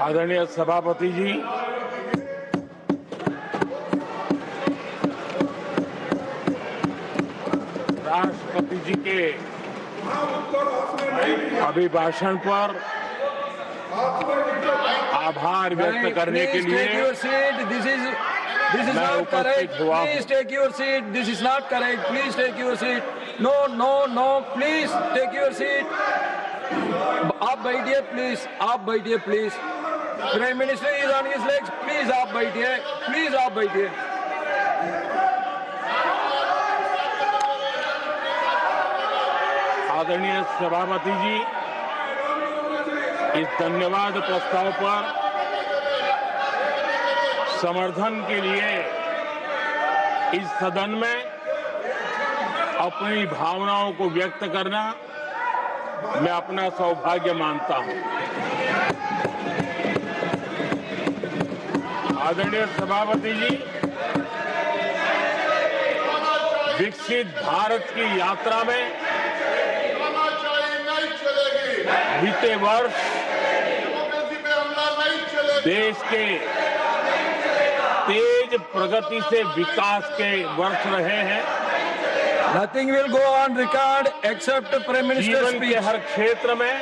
आदरणीय सभापति जी, राष्ट्रपति जी के अभिभाषण पर आभार व्यक्त करने के लिए This is not correct. Please take your seat. This is not correct. Please take your seat. No, no, no. Please take your seat. आप बैठिए प्लीज. आप बैठिए please. Prime minister is on his legs. Please आप बैठिए. Please आप बैठिए. आदरणीय सभापति जी, इस धन्यवाद प्रस्ताव पर समर्थन के लिए इस सदन में अपनी भावनाओं को व्यक्त करना मैं अपना सौभाग्य मानता हूं। आदरणीय सभापति जी, विकसित भारत की यात्रा में बीते वर्ष देश के तेज प्रगति से विकास के वर्ष रहे हैं। Nothing will go on record except Prime Minister's जीवन speech. के हर क्षेत्र में,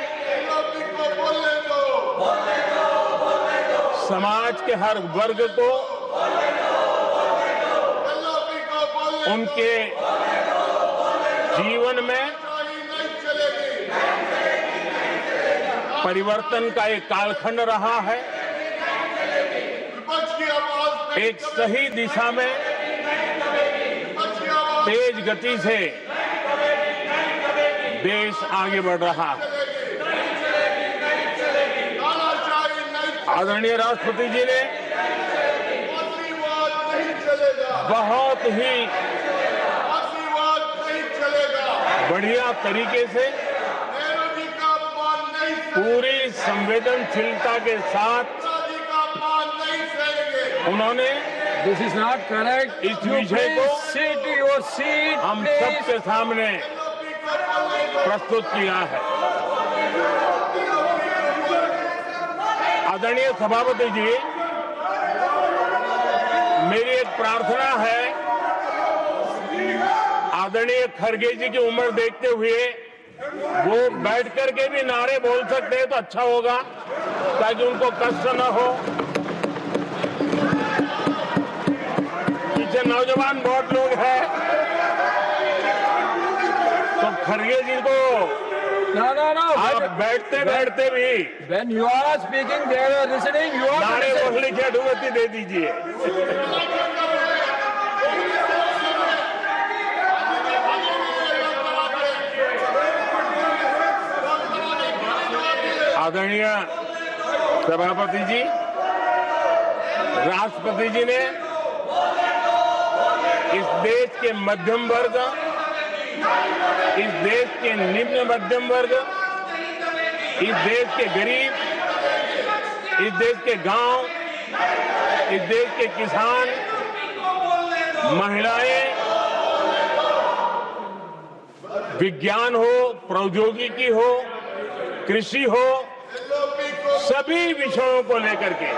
समाज के हर वर्ग को उनके जीवन में परिवर्तन का एक कालखंड रहा है। एक सही दिशा में तेज गति से देश आगे बढ़ रहा है। आदरणीय राष्ट्रपति जी ने बहुत ही बढ़िया तरीके से पूरी संवेदनशीलता के साथ उन्होंने This is not correct. इस विषय को Sit your seat. हम please. सबके सामने प्रस्तुत किया है। आदरणीय सभापति जी, मेरी एक प्रार्थना है, आदरणीय खड़गे जी की उम्र देखते हुए वो बैठ करके भी नारे बोल सकते हैं तो अच्छा होगा, ताकि उनको कष्ट न हो। पीछे नौजवान बहुत लोग हैं, तो खड़गे जी को No. आप बैठते बैठते भी When you are speaking, they are listening. You are नारे listening. बोलने की अनुमति दे दीजिए। आदरणीय सभापति जी, राष्ट्रपति जी ने इस देश के मध्यम वर्ग, इस देश के निम्न मध्यम वर्ग, इस देश के गरीब, इस देश के गांव, इस देश के किसान, महिलाएं, विज्ञान हो, प्रौद्योगिकी हो, कृषि हो, सभी विषयों को लेकर के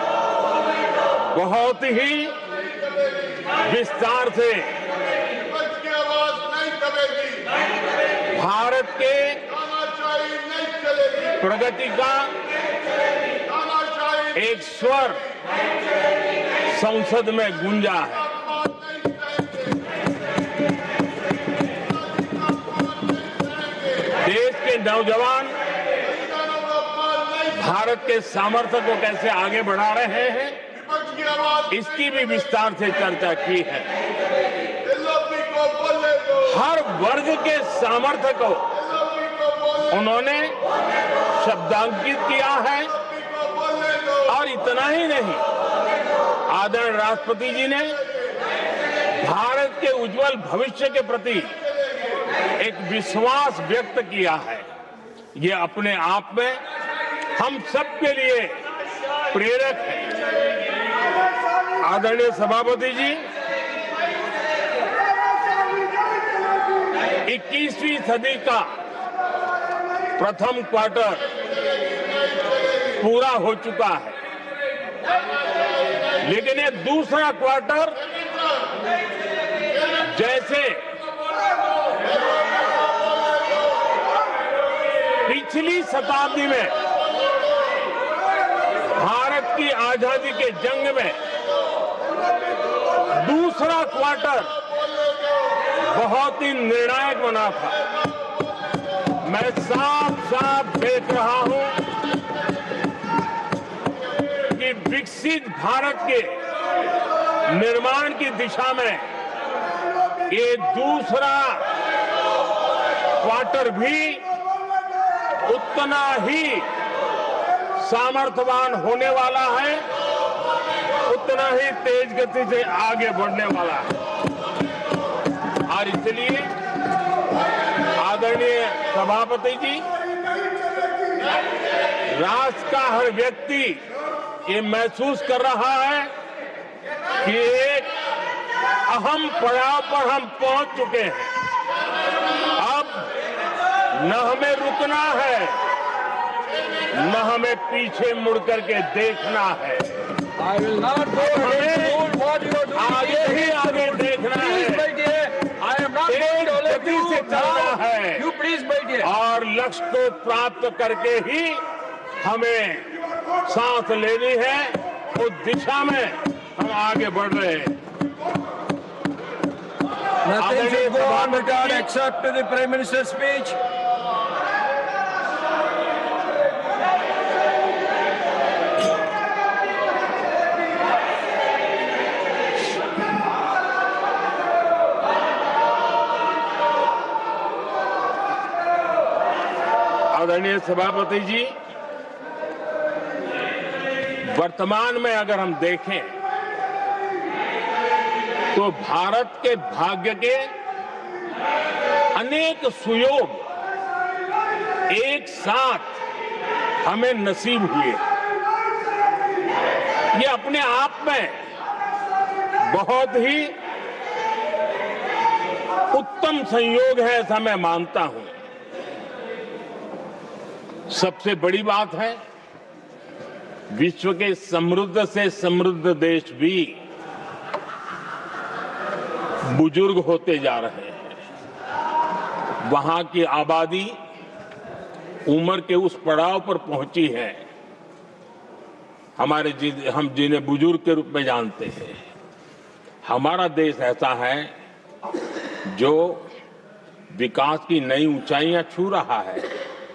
बहुत ही विस्तार से भारत के प्रगति का एक स्वर संसद में गूंजा है। देश के नौजवान भारत के सामर्थ्य को कैसे आगे बढ़ा रहे हैं, इसकी भी विस्तार से चर्चा की है। हर वर्ग के सामर्थ्य को उन्होंने शब्दांकित किया है। और इतना ही नहीं, आदरणीय राष्ट्रपति जी ने भारत के उज्जवल भविष्य के प्रति एक विश्वास व्यक्त किया है। ये अपने आप में हम सबके लिए प्रेरक है। आदरणीय सभापति जी, 21वीं सदी का प्रथम क्वार्टर पूरा हो चुका है। लेकिन ये दूसरा क्वार्टर जैसे पिछली शताब्दी में भारत की आजादी के जंग में दूसरा क्वार्टर बहुत ही निर्णायक बना था। मैं साफ साफ देख रहा हूं कि विकसित भारत के निर्माण की दिशा में ये दूसरा क्वार्टर भी उतना ही सामर्थ्यवान होने वाला है, उतना ही तेज गति से आगे बढ़ने वाला है। और इसलिए आदरणीय सभापति जी, राष्ट्र का हर व्यक्ति ये महसूस कर रहा है कि एक अहम पड़ाव पर हम पहुंच चुके हैं। अब न हमें रुकना है, न हमें पीछे मुड़ करके देखना है। I will not go ahead to what you are doing. आगे ही आगे देखना Please, है, my dear. I am not going to let गति से you चलना now. है। You please, my dear. और लक्ष्य को प्राप्त करके ही हमें सांस लेनी है। उस दिशा में हम आगे बढ़ रहे हैं। Nothing should go on without except to the Prime Minister's speech. आदरणीय सभापति जी, वर्तमान में अगर हम देखें तो भारत के भाग्य के अनेक सुयोग एक साथ हमें नसीब हुए। ये अपने आप में बहुत ही उत्तम संयोग है, ऐसा मैं मानता हूं। सबसे बड़ी बात है, विश्व के समृद्ध से समृद्ध देश भी बुजुर्ग होते जा रहे हैं। वहां की आबादी उम्र के उस पड़ाव पर पहुंची है हम जिन्हें बुजुर्ग के रूप में जानते हैं। हमारा देश ऐसा है जो विकास की नई ऊंचाइयां छू रहा है।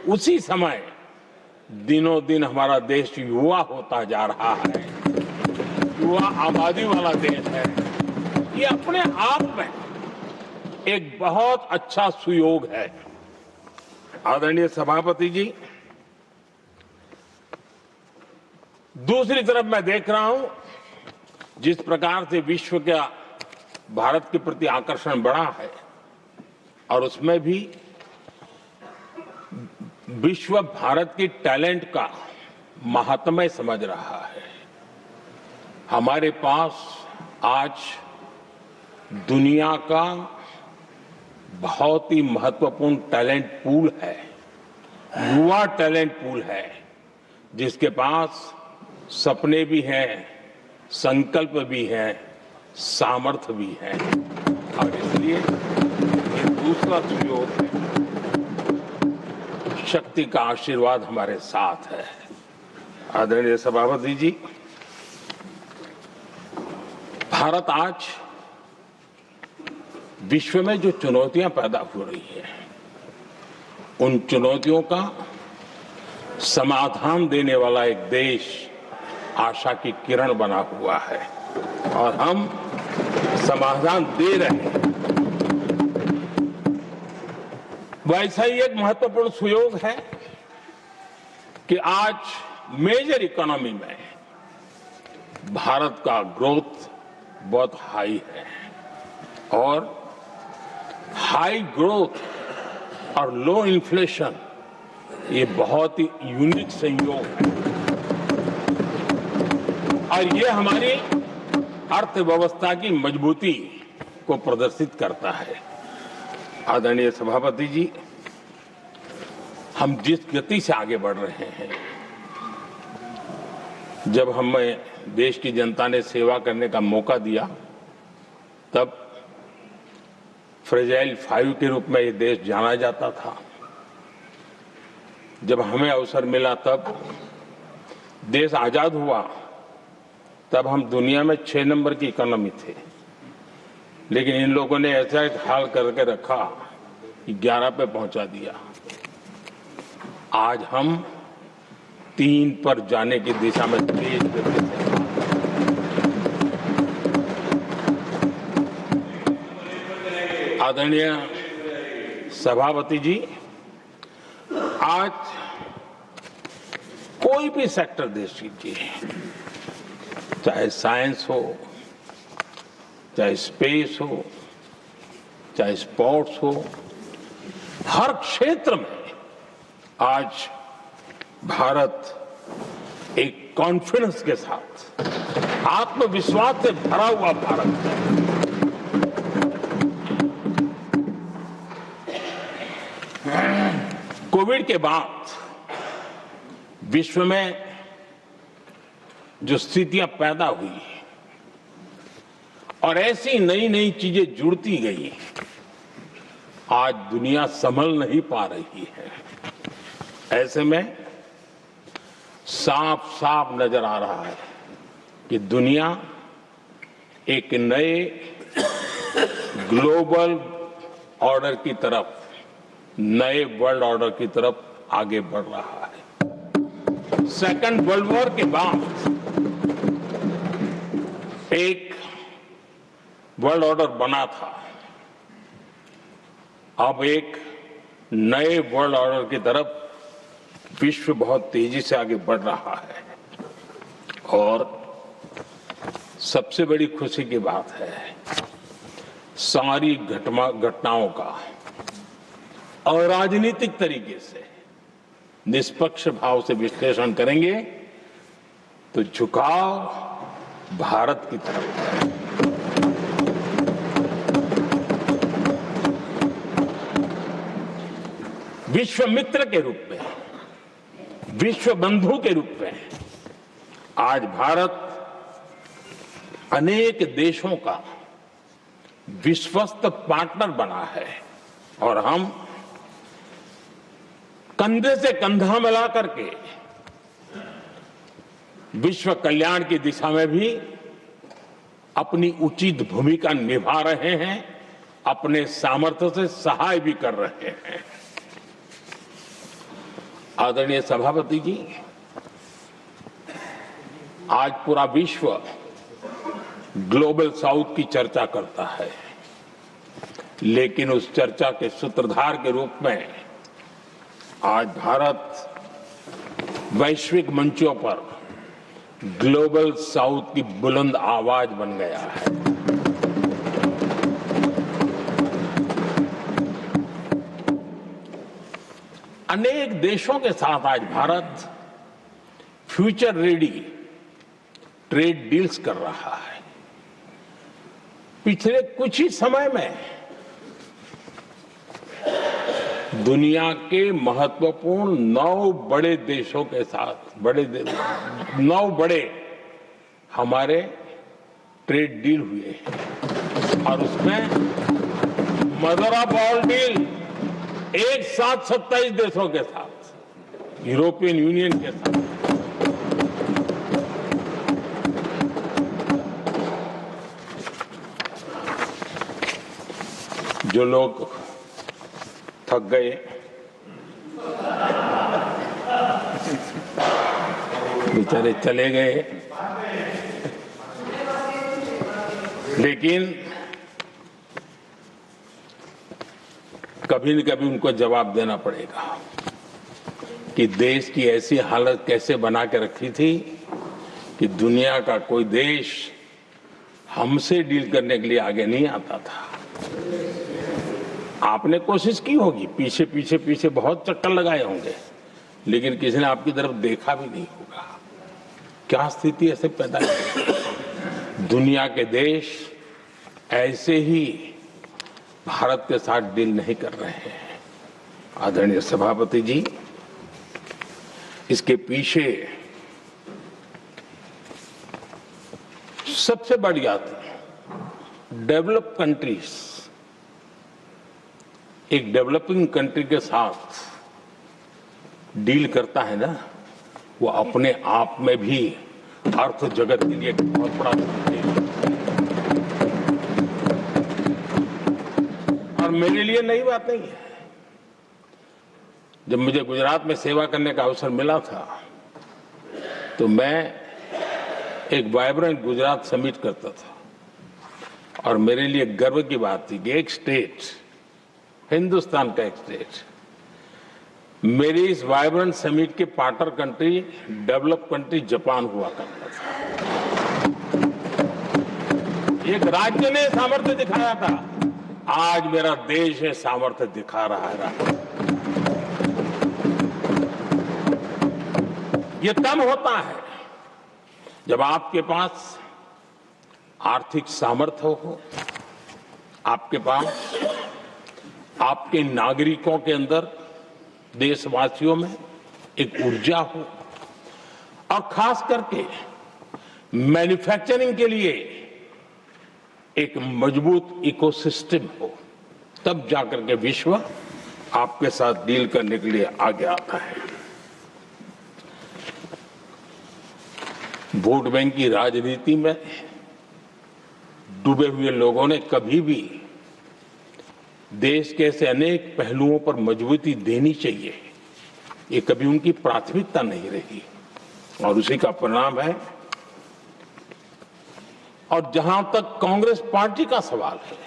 उसी समय दिनों दिन हमारा देश युवा होता जा रहा है, युवा आबादी वाला देश है। ये अपने आप में एक बहुत अच्छा सुयोग है। आदरणीय सभापति जी, दूसरी तरफ मैं देख रहा हूं जिस प्रकार से विश्व का भारत के प्रति आकर्षण बढ़ा है, और उसमें भी विश्व भारत की टैलेंट का महात्म्य समझ रहा है। हमारे पास आज दुनिया का बहुत ही महत्वपूर्ण टैलेंट पूल है, युवा टैलेंट पूल है, जिसके पास सपने भी हैं, संकल्प भी हैं, सामर्थ्य भी है। और इसलिए ये दूसरा सुयोग है। शक्ति का आशीर्वाद हमारे साथ है। आदरणीय सभापति जी, भारत आज विश्व में जो चुनौतियां पैदा हो रही है, उन चुनौतियों का समाधान देने वाला एक देश आशा की किरण बना हुआ है, और हम समाधान दे रहे हैं। वैसा ही एक महत्वपूर्ण सुयोग है कि आज मेजर इकोनॉमी में भारत का ग्रोथ बहुत हाई है, और हाई ग्रोथ और लो इन्फ्लेशन ये बहुत ही यूनिक संयोग है, और ये हमारी अर्थव्यवस्था की मजबूती को प्रदर्शित करता है। आदरणीय सभापति जी, हम जिस गति से आगे बढ़ रहे हैं, जब हमें देश की जनता ने सेवा करने का मौका दिया, तब फ्रेजाइल 5 के रूप में ये देश जाना जाता था। जब हमें अवसर मिला, तब देश आजाद हुआ, तब हम दुनिया में 6 नंबर की इकोनॉमी थे। लेकिन इन लोगों ने ऐसा एक हाल करके रखा कि 11 पे पहुंचा दिया। आज हम 3 पर जाने की दिशा में तेज गति से। आदरणीय सभापति जी, आज कोई भी सेक्टर देश कीजिए, चाहे साइंस हो, चाहे स्पेस हो, चाहे स्पोर्ट्स हो, हर क्षेत्र में आज भारत एक कॉन्फिडेंस के साथ, आत्मविश्वास से भरा हुआ भारत है। कोविड के बाद विश्व में जो स्थितियां पैदा हुई और ऐसी नई नई चीजें जुड़ती गई, आज दुनिया संभल नहीं पा रही है। ऐसे में साफ साफ नजर आ रहा है कि दुनिया एक नए ग्लोबल ऑर्डर की तरफ, नए वर्ल्ड ऑर्डर की तरफ आगे बढ़ रहा है। सेकेंड वर्ल्ड वॉर के बाद एक वर्ल्ड ऑर्डर बना था, अब एक नए वर्ल्ड ऑर्डर की तरफ विश्व बहुत तेजी से आगे बढ़ रहा है। और सबसे बड़ी खुशी की बात है, सारी घटनाओं का अराजनीतिक तरीके से निष्पक्ष भाव से विश्लेषण करेंगे तो झुकाव भारत की तरफ है। विश्व मित्र के रूप में, विश्व बंधु के रूप में आज भारत अनेक देशों का विश्वस्त पार्टनर बना है और हम कंधे से कंधा मिला करके विश्व कल्याण की दिशा में भी अपनी उचित भूमिका निभा रहे हैं, अपने सामर्थ्य से सहाय भी कर रहे हैं। आदरणीय सभापति जी, आज पूरा विश्व ग्लोबल साउथ की चर्चा करता है, लेकिन उस चर्चा के सूत्रधार के रूप में आज भारत वैश्विक मंचों पर ग्लोबल साउथ की बुलंद आवाज बन गया है। अनेक देशों के साथ आज Bharat future ready trade deals कर रहा है। पिछले कुछ ही समय में दुनिया के महत्वपूर्ण 9 बड़े देशों के साथ 9 बड़े हमारे ट्रेड डील हुए हैं और उसमें मदर ऑफ ऑल डील एक साथ 27 देशों के साथ, यूरोपियन यूनियन के साथ। जो लोग थक गए, बेचारे चले गए, लेकिन कभी न कभी उनको जवाब देना पड़ेगा कि देश की ऐसी हालत कैसे बना के रखी थी कि दुनिया का कोई देश हमसे डील करने के लिए आगे नहीं आता था। आपने कोशिश की होगी, पीछे पीछे पीछे बहुत चक्कर लगाए होंगे, लेकिन किसी ने आपकी तरफ देखा भी नहीं होगा। क्या स्थिति ऐसे पैदा की? दुनिया के देश ऐसे ही भारत के साथ डील नहीं कर रहे हैं। आदरणीय सभापति जी, इसके पीछे सबसे बढ़िया डेवलप कंट्रीज एक डेवलपिंग कंट्री के साथ डील करता है ना, वो अपने आप में भी अर्थ जगत के लिए एक बहुत बड़ा संदेश है। और मेरे लिए नई बात नहीं है। जब मुझे गुजरात में सेवा करने का अवसर मिला था तो मैं एक वाइब्रेंट गुजरात समिट करता था और मेरे लिए गर्व की बात थी कि एक स्टेट, हिंदुस्तान का एक स्टेट, मेरी इस वाइब्रेंट समिट के partner country, develop country Japan हुआ करता था। एक राज्य ने सामर्थ्य दिखाया था, आज मेरा देश है सामर्थ्य दिखा रहा है। ये तब होता है जब आपके पास आर्थिक सामर्थ्य हो, आपके पास आपके नागरिकों के अंदर, देशवासियों में एक ऊर्जा हो और खास करके मैन्युफैक्चरिंग के लिए एक मजबूत इकोसिस्टम हो, तब जाकर के विश्व आपके साथ डील करने के लिए आगे आता है। वोट बैंक की राजनीति में डूबे हुए लोगों ने कभी भी देश के ऐसे अनेक पहलुओं पर मजबूती देनी चाहिए, ये कभी उनकी प्राथमिकता नहीं रही और उसी का परिणाम है। और जहां तक कांग्रेस पार्टी का सवाल है,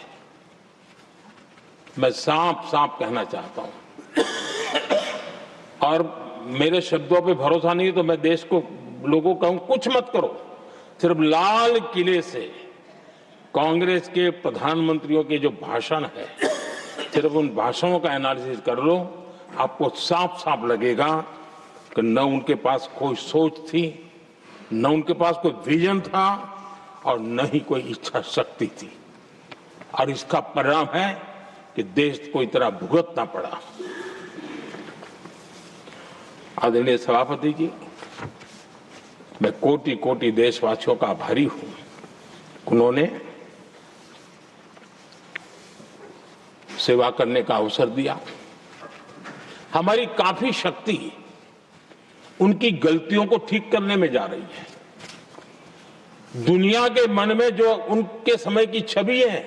मैं साफ साफ कहना चाहता हूं और मेरे शब्दों पे भरोसा नहीं है तो मैं देश को, लोगों को कहूं कुछ मत करो, सिर्फ लाल किले से कांग्रेस के प्रधानमंत्रियों के जो भाषण है, सिर्फ उन भाषणों का एनालिसिस कर लो, आपको साफ साफ लगेगा कि न उनके पास कोई सोच थी, न उनके पास कोई विजन था और न ही कोई इच्छा शक्ति थी। और इसका परिणाम है कि देश को इतना भुगतना पड़ा। आदरणीय सभापति जी, मैं कोटि कोटि देशवासियों का आभारी हूं। उन्होंने सेवा करने का अवसर दिया। हमारी काफी शक्ति उनकी गलतियों को ठीक करने में जा रही है। दुनिया के मन में जो उनके समय की छवि है,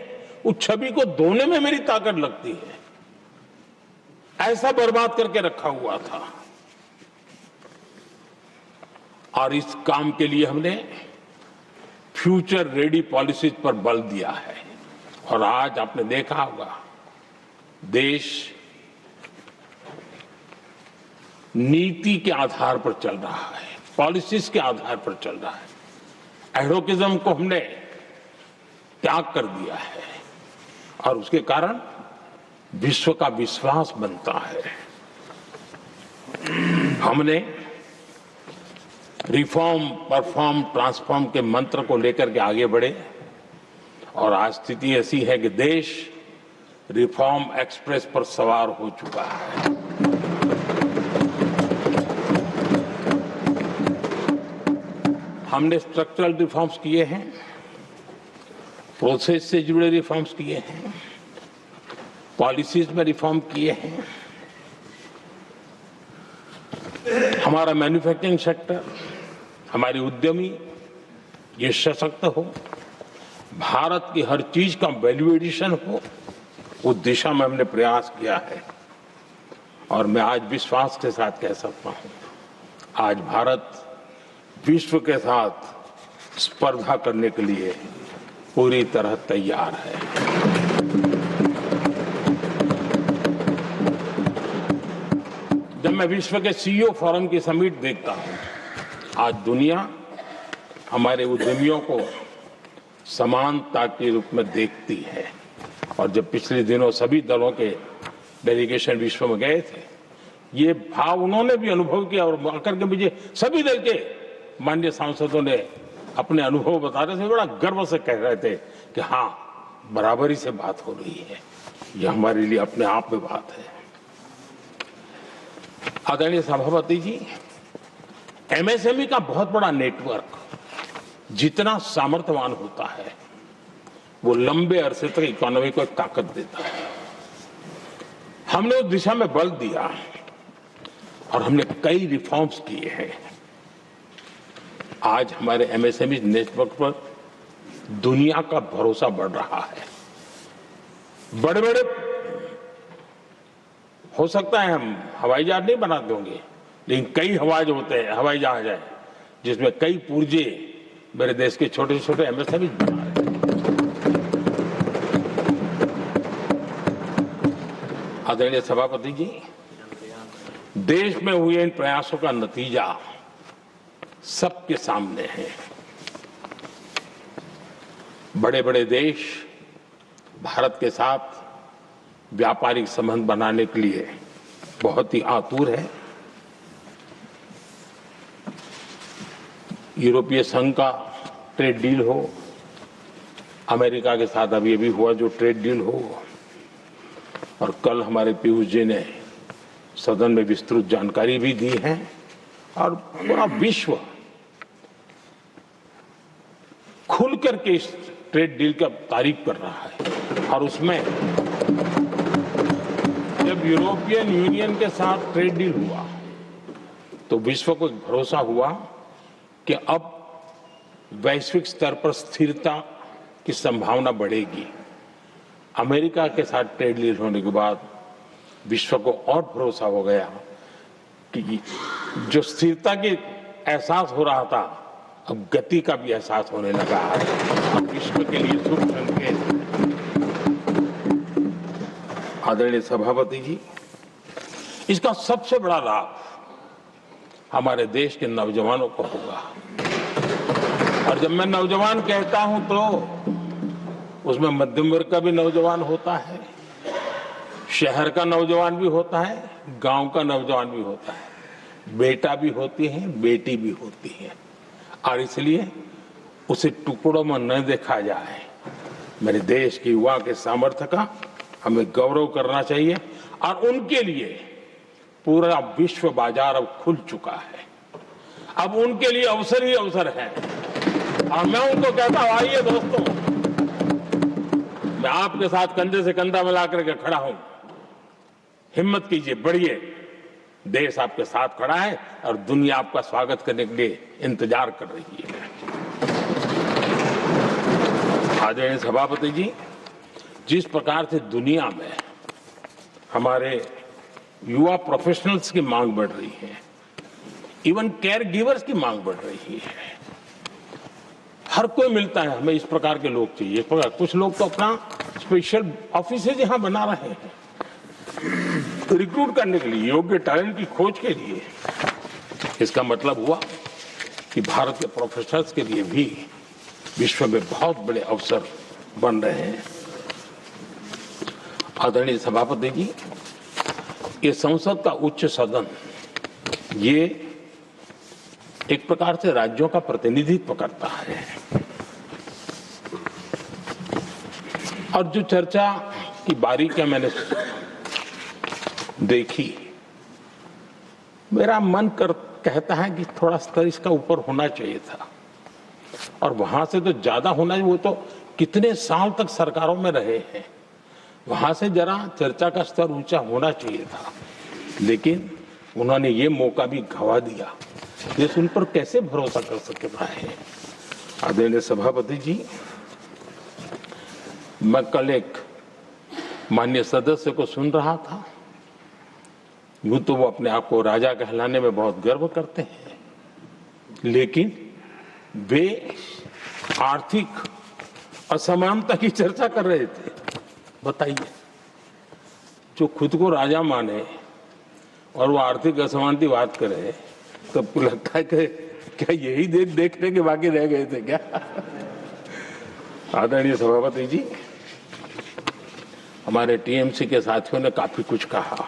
उस छवि को धोने में मेरी ताकत लगती है। ऐसा बर्बाद करके रखा हुआ था और इस काम के लिए हमने फ्यूचर रेडी पॉलिसीज पर बल दिया है। और आज आपने देखा होगा, देश नीति के आधार पर चल रहा है, पॉलिसीज के आधार पर चल रहा है। एडोकिज्म को हमने त्याग कर दिया है और उसके कारण विश्व का विश्वास बनता है। हमने रिफॉर्म, परफॉर्म, ट्रांसफॉर्म के मंत्र को लेकर के आगे बढ़े और आज स्थिति ऐसी है कि देश रिफॉर्म एक्सप्रेस पर सवार हो चुका है। हमने स्ट्रक्चरल रिफॉर्म्स किए हैं, प्रोसेस से जुड़े रिफॉर्म्स किए हैं, पॉलिसीज में रिफॉर्म किए हैं। हमारा मैन्युफैक्चरिंग सेक्टर, हमारे उद्यमी ये सशक्त हो, भारत की हर चीज का वैल्यू एडिशन हो, उस दिशा में हमने प्रयास किया है। और मैं आज विश्वास के साथ कह सकता हूं, आज भारत विश्व के साथ स्पर्धा करने के लिए पूरी तरह तैयार है। जब मैं विश्व के सीईओ फोरम की समिट देखता हूं, आज दुनिया हमारे उद्यमियों को समानता के रूप में देखती है। और जब पिछले दिनों सभी दलों के डेलीगेशन विश्व में गए थे, ये भाव उन्होंने भी अनुभव किया और आकर के मुझे सभी दल के माननीय सांसदों ने अपने अनुभव बता रहे थे, बड़ा गर्व से कह रहे थे कि हाँ, बराबरी से बात हो रही है। ये हमारे लिए अपने आप में बात है। आदरणीय सभापति जी, एमएसएमई का बहुत बड़ा नेटवर्क जितना सामर्थ्यवान होता है वो लंबे अरसे तक इकोनॉमी को ताकत देता है। हमने उस दिशा में बल दिया और हमने कई रिफॉर्म्स किए हैं। आज हमारे एमएसएमई नेटवर्क पर दुनिया का भरोसा बढ़ रहा है। बड़े बड़े हो सकता है हम हवाई जहाज नहीं बना देंगे, लेकिन कई हवाई जहाज है जिसमें कई पुर्जे मेरे देश के छोटे छोटे एमएसएमई बना रहे हैं। आदरणीय सभापति जी, देश में हुए इन प्रयासों का नतीजा सबके सामने है। बड़े बड़े देश भारत के साथ व्यापारिक संबंध बनाने के लिए बहुत ही आतुर है। यूरोपीय संघ का ट्रेड डील हो, अमेरिका के साथ अभी हुआ जो ट्रेड डील हो, और कल हमारे पीयूष जी ने सदन में विस्तृत जानकारी भी दी है, और पूरा विश्व खुल करके इस ट्रेड डील का तारीफ कर रहा है। और उसमें जब यूरोपियन यूनियन के साथ ट्रेड डील हुआ तो विश्व को भरोसा हुआ कि अब वैश्विक स्तर पर स्थिरता की संभावना बढ़ेगी। अमेरिका के साथ ट्रेड डील होने के बाद विश्व को और भरोसा हो गया कि जो स्थिरता की एहसास हो रहा था अब गति का भी एहसास होने लगा है। अब विश्व के लिए शुभ संकेत। आदरणीय सभापति जी, इसका सबसे बड़ा लाभ हमारे देश के नौजवानों को होगा। और जब मैं नौजवान कहता हूं तो उसमें मध्यम वर्ग का भी नौजवान होता है, शहर का नौजवान भी होता है, गांव का नौजवान भी होता है, बेटा भी होती है, बेटी भी होती है। और इसलिए उसे टुकड़ों में न देखा जाए। मेरे देश के युवा के सामर्थ्य का हमें गौरव करना चाहिए, और उनके लिए पूरा विश्व बाजार अब खुल चुका है। अब उनके लिए अवसर ही अवसर है। और मैं उनको कहता हूं, आइए दोस्तों, मैं आपके साथ कंधे से कंधा मिला करके खड़ा हूं। हिम्मत कीजिए, बढ़िए। देश आपके साथ खड़ा है और दुनिया आपका स्वागत करने के लिए इंतजार कर रही है। आदरणीय सभापति जी, जिस प्रकार से दुनिया में हमारे युवा प्रोफेशनल्स की मांग बढ़ रही है, इवन केयर गिवर्स की मांग बढ़ रही है, हर कोई मिलता है हमें इस प्रकार के लोग चाहिए। कुछ लोग तो अपना स्पेशल ऑफिस यहां बना रहे हैं रिक्रूट करने के लिए, योग्य टैलेंट की खोज के लिए। इसका मतलब हुआ कि भारत के प्रोफेशनल्स के लिए भी विश्व में बहुत बड़े अवसर बन रहे हैं। आदरणीय सभापति जी, ये संसद का उच्च सदन ये एक प्रकार से राज्यों का प्रतिनिधित्व करता है। और जो चर्चा की बारीकियां मैंने देखी, मेरा मन कहता है कि थोड़ा स्तर इसका ऊपर होना चाहिए था, और वहां से तो ज्यादा होना चाहिए। वो तो कितने साल तक सरकारों में रहे हैं, वहां से जरा चर्चा का स्तर ऊंचा होना चाहिए था, लेकिन उन्होंने ये मौका भी गंवा दिया। देश उन पर कैसे भरोसा कर सकता है। आदरणीय सभापति जी, मैं कल एक माननीय सदस्य को सुन रहा था। यूं तो वो अपने आप को राजा कहलाने में बहुत गर्व करते हैं, लेकिन वे आर्थिक असमानता की चर्चा कर रहे थे। बताइए, जो खुद को राजा माने और वो आर्थिक असमानता की बात करे, तो आपको लगता है कि क्या यही देखने के बाकी रह गए थे क्या? आदरणीय सभापति जी, हमारे टीएमसी के साथियों ने काफी कुछ कहा।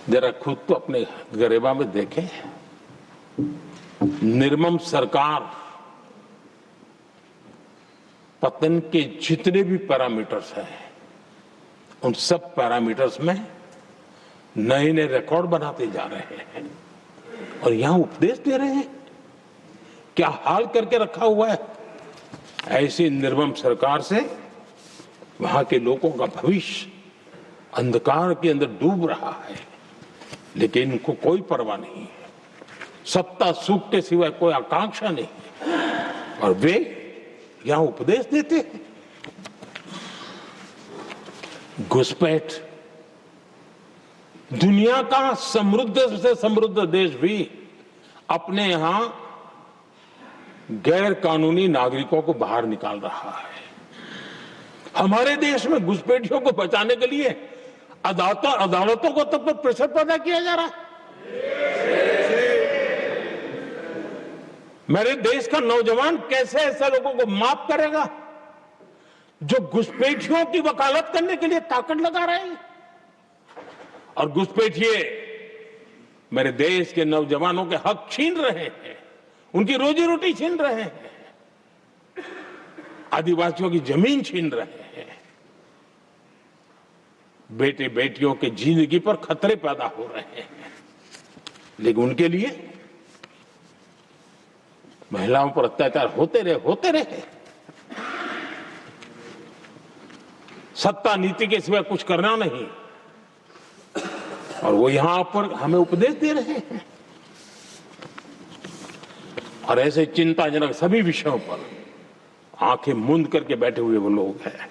जरा खुद तो अपने गरेबा में देखें। निर्मम सरकार पतन के जितने भी पैरामीटर्स हैं, उन सब पैरामीटर्स में नए नए रिकॉर्ड बनाते जा रहे हैं, और यहां उपदेश दे रहे हैं क्या हाल करके रखा हुआ है। ऐसी निर्मम सरकार से वहां के लोगों का भविष्य अंधकार के अंदर डूब रहा है, लेकिन इनको कोई परवाह नहीं है। सत्ता सुख के सिवाय कोई आकांक्षा नहीं है और वे यहां उपदेश देते हैं। घुसपैठ। दुनिया का समृद्ध से समृद्ध देश भी अपने यहां गैर कानूनी नागरिकों को बाहर निकाल रहा है। हमारे देश में घुसपैठियों को बचाने के लिए अदालतों को तब तक प्रेशर पैदा किया जा रहा है। मेरे देश का नौजवान कैसे ऐसे लोगों को माफ करेगा जो घुसपैठियों की वकालत करने के लिए ताकत लगा रहे हैं। और घुसपैठिए मेरे देश के नौजवानों के हक छीन रहे हैं, उनकी रोजी रोटी छीन रहे हैं, आदिवासियों की जमीन छीन रहे हैं। बेटे बेटियों की जिंदगी पर खतरे पैदा हो रहे हैं, लेकिन उनके लिए महिलाओं पर अत्याचार होते रहे। सत्ता नीति के सिवाय कुछ करना नहीं, और वो यहां पर हमें उपदेश दे रहे हैं। और ऐसे चिंताजनक सभी विषयों पर आंखें मूंद करके बैठे हुए वो लोग हैं।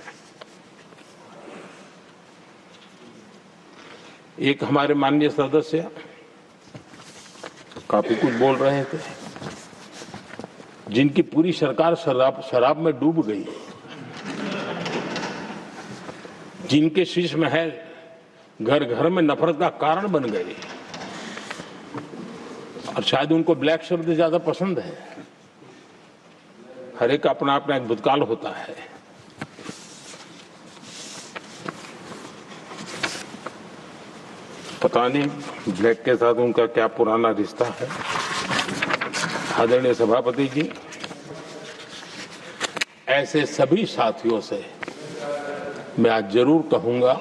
एक हमारे माननीय सदस्य काफी कुछ बोल रहे थे, जिनकी पूरी सरकार शराब में डूब गई, जिनके शीश महल घर घर में नफरत का कारण बन गए, और शायद उनको ब्लैक शब्द ज्यादा पसंद है। हर एक अपना अपना एक भूतकाल होता है। पता नहीं ब्लैक के साथ उनका क्या पुराना रिश्ता है। आदरणीय सभापति जी, ऐसे सभी साथियों से मैं आज जरूर कहूंगा,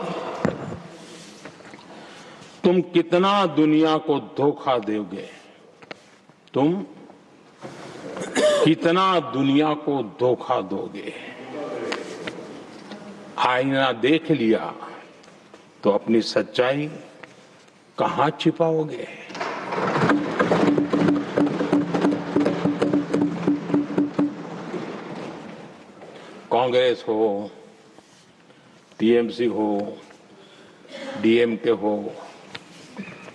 तुम कितना दुनिया को धोखा दोगे, तुम कितना दुनिया को धोखा दोगे। आईना देख लिया तो अपनी सच्चाई कहां छिपाओगे। कांग्रेस हो, टीएमसी हो, डीएमके हो,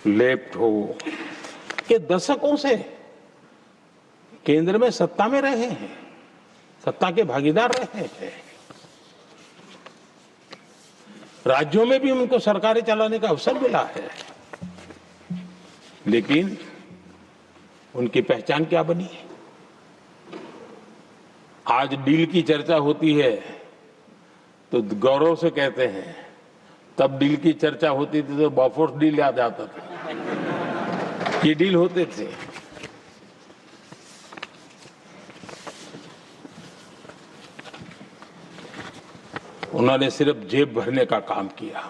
लेफ्ट हो, ये दशकों से केंद्र में सत्ता में रहे हैं, सत्ता के भागीदार रहे हैं। राज्यों में भी उनको सरकारें चलाने का अवसर मिला है, लेकिन उनकी पहचान क्या बनी। आज डील की चर्चा होती है तो गौरव से कहते हैं, तब डील की चर्चा होती थी तो बॉफोर्स डील याद आता था। ये डील होते थे। उन्होंने सिर्फ जेब भरने का काम किया।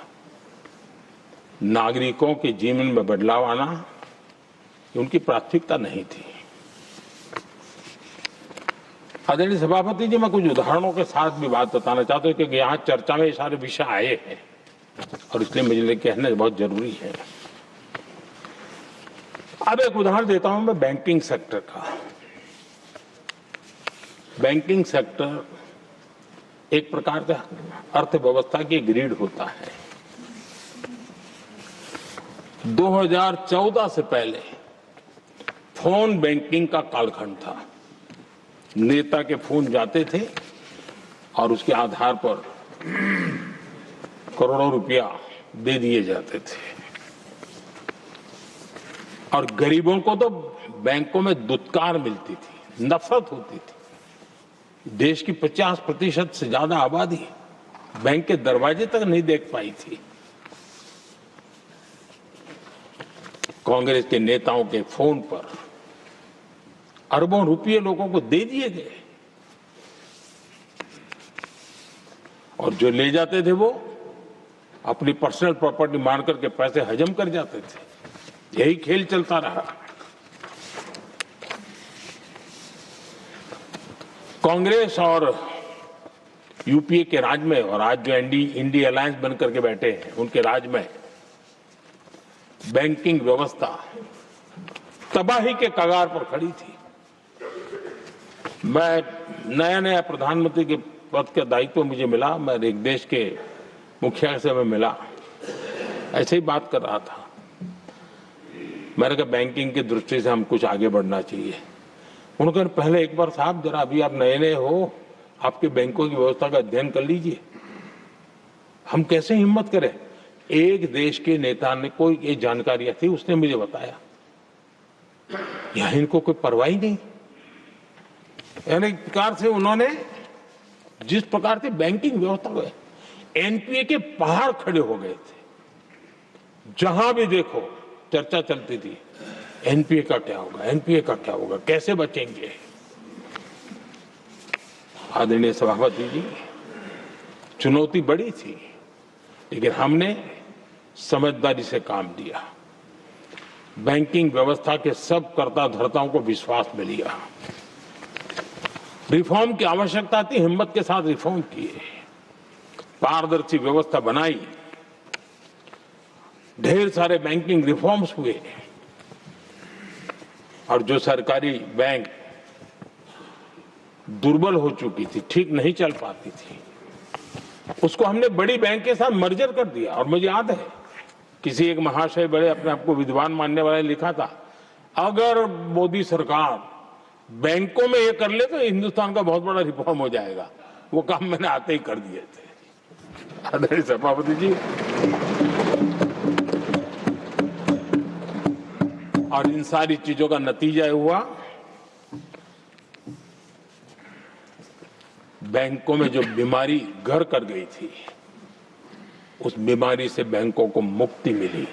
नागरिकों के जीवन में बदलाव आना उनकी प्राथमिकता नहीं थी। आदरणीय सभापति जी, मैं कुछ उदाहरणों के साथ भी बात बताना चाहता हूं, क्योंकि यहाँ चर्चा में ये सारे विषय आए हैं और इसलिए मुझे कहना बहुत जरूरी है। अब एक उदाहरण देता हूं मैं बैंकिंग सेक्टर का। बैंकिंग सेक्टर एक प्रकार का अर्थव्यवस्था की ग्रिड होता है। 2014 से पहले फोन बैंकिंग का कालखंड था। नेता के फोन जाते थे और उसके आधार पर करोड़ों रुपया दे दिए जाते थे, और गरीबों को तो बैंकों में दुत्कार मिलती थी, नफरत होती थी। देश की 50% से ज्यादा आबादी बैंक के दरवाजे तक नहीं देख पाई थी। कांग्रेस के नेताओं के फोन पर अरबों रुपये लोगों को दे दिए गए, और जो ले जाते थे वो अपनी पर्सनल प्रॉपर्टी मान करके पैसे हजम कर जाते थे। यही खेल चलता रहा। कांग्रेस और यूपीए के राज में और आज जो इंडी अलायंस बन करके बैठे हैं उनके राज में बैंकिंग व्यवस्था तबाही के कगार पर खड़ी थी। मैं नया प्रधानमंत्री के पद का दायित्व मुझे मिला, मैं एक देश के मुखिया से मैं मिला, ऐसे ही बात कर रहा था। मैंने कहा बैंकिंग की दृष्टि से हम कुछ आगे बढ़ना चाहिए। उन्होंने कहा पहले एक बार साहब जरा अभी आप नए हो, आपके बैंकों की व्यवस्था का अध्ययन कर लीजिए। हम कैसे हिम्मत करें? एक देश के नेता ने कोई ये जानकारियां थी, उसने मुझे बताया यहां इनको कोई परवाह ही नहीं। यानी एक प्रकार से उन्होंने जिस प्रकार से बैंकिंग व्यवस्था को एनपीए के पहाड़ खड़े हो गए थे। जहां भी देखो चर्चा चलती थी एनपीए का क्या होगा, एनपीए का क्या होगा, कैसे बचेंगे। आदरणीय सभापति जी, चुनौती बड़ी थी, लेकिन हमने समझदारी से काम लिया। बैंकिंग व्यवस्था के सब कर्ता धर्ताओं को विश्वास में लिया। रिफॉर्म की आवश्यकता थी, हिम्मत के साथ रिफॉर्म किए, पारदर्शी व्यवस्था बनाई, ढेर सारे बैंकिंग रिफॉर्म्स हुए और जो सरकारी बैंक दुर्बल हो चुकी थी, ठीक नहीं चल पाती थी, उसको हमने बड़ी बैंक के साथ मर्जर कर दिया। और मुझे याद है किसी एक महाशय बड़े अपने आप को विद्वान मानने वाले ने लिखा था, अगर मोदी सरकार बैंकों में ये कर ले तो हिंदुस्तान का बहुत बड़ा रिफॉर्म हो जाएगा। वो काम मैंने आते ही कर दिए थे। आदरणीय सभापति जी, और इन सारी चीजों का नतीजा हुआ बैंकों में जो बीमारी घर कर गई थी, उस बीमारी से बैंकों को मुक्ति मिली।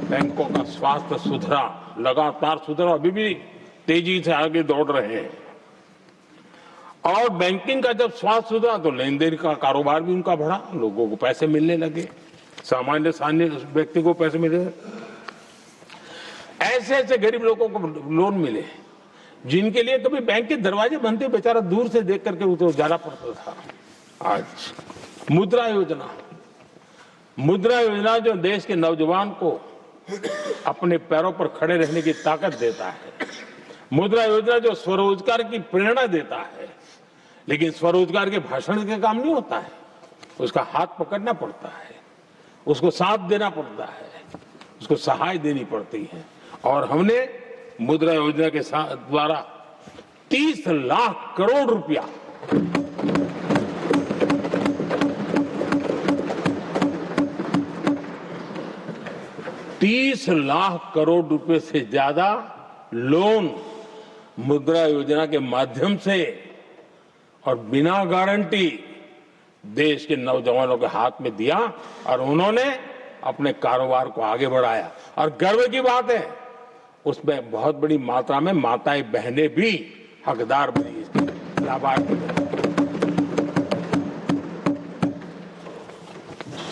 बैंकों का स्वास्थ्य सुधरा, लगातार सुधरा, अभी भी तेजी से आगे दौड़ रहे हैं। और बैंकिंग का जब स्वास्थ्य सुधरा तो लेन देन का कारोबार भी उनका बढ़ा, लोगों को पैसे मिलने लगे, सामान्य व्यक्ति को पैसे मिले। ऐसे ऐसे गरीब लोगों को लोन मिले जिनके लिए कभी बैंक के दरवाजे बंद थे, बेचारा दूर से देख करके उसे जाना पड़ता था। आज मुद्रा योजना जो देश के नौजवान को अपने पैरों पर खड़े रहने की ताकत देता है, मुद्रा योजना जो स्वरोजगार की प्रेरणा देता है, लेकिन स्वरोजगार के भाषण के काम नहीं होता है, उसका हाथ पकड़ना पड़ता है, उसको साथ देना पड़ता है, उसको सहाय देनी पड़ती है। और हमने मुद्रा योजना के साथ द्वारा 30 लाख करोड़ रुपया से ज्यादा लोन मुद्रा योजना के माध्यम से और बिना गारंटी देश के नौजवानों के हाथ में दिया और उन्होंने अपने कारोबार को आगे बढ़ाया। और गर्व की बात है, उसमें बहुत बड़ी मात्रा में माताएं बहनें भी हकदार बनी, लाभार्थी बनी।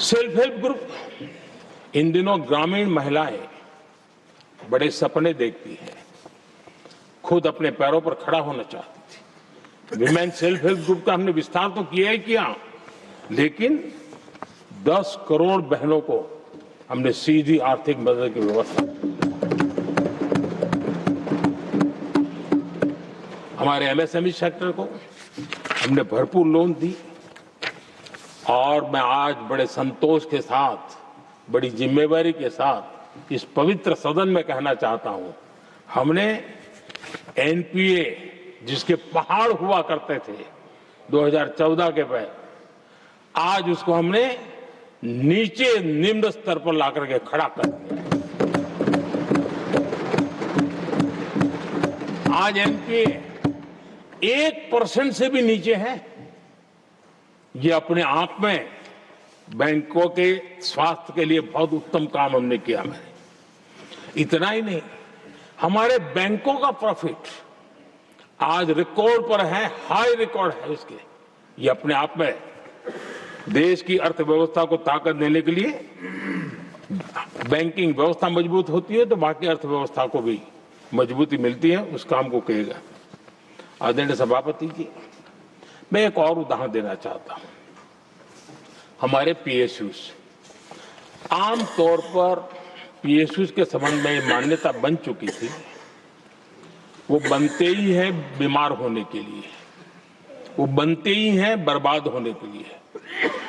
सेल्फ हेल्प ग्रुप, इन दिनों ग्रामीण महिलाएं बड़े सपने देखती हैं, खुद अपने पैरों पर खड़ा होना चाहती थी। विमेन सेल्फ हेल्प ग्रुप का हमने विस्तार तो किया ही किया, लेकिन 10 करोड़ बहनों को हमने सीधी आर्थिक मदद की व्यवस्था। हमारे एमएसएमई सेक्टर को हमने भरपूर लोन दी। और मैं आज बड़े संतोष के साथ, बड़ी जिम्मेवारी के साथ इस पवित्र सदन में कहना चाहता हूं, हमने एनपीए जिसके पहाड़ हुआ करते थे 2014 के पहले, आज उसको हमने नीचे निम्न स्तर पर ला करके खड़ा कर दिया। आज एनपीए 1% से भी नीचे है। ये अपने आप में बैंकों के स्वास्थ्य के लिए बहुत उत्तम काम हमने किया। मैंने इतना ही नहीं, हमारे बैंकों का प्रॉफिट आज रिकॉर्ड पर है, हाई रिकॉर्ड है उसके। ये अपने आप में देश की अर्थव्यवस्था को ताकत देने के लिए, बैंकिंग व्यवस्था मजबूत होती है तो बाकी अर्थव्यवस्था को भी मजबूती मिलती है उस काम को कहेगा। आदरणीय सभापति जी, मैं एक और उदाहरण देना चाहता हूं। हमारे पीएसयूज, आमतौर पर पीएसयूज के संबंध में मान्यता बन चुकी थी, वो बनते ही हैं बीमार होने के लिए, वो बनते ही हैं बर्बाद होने के लिए,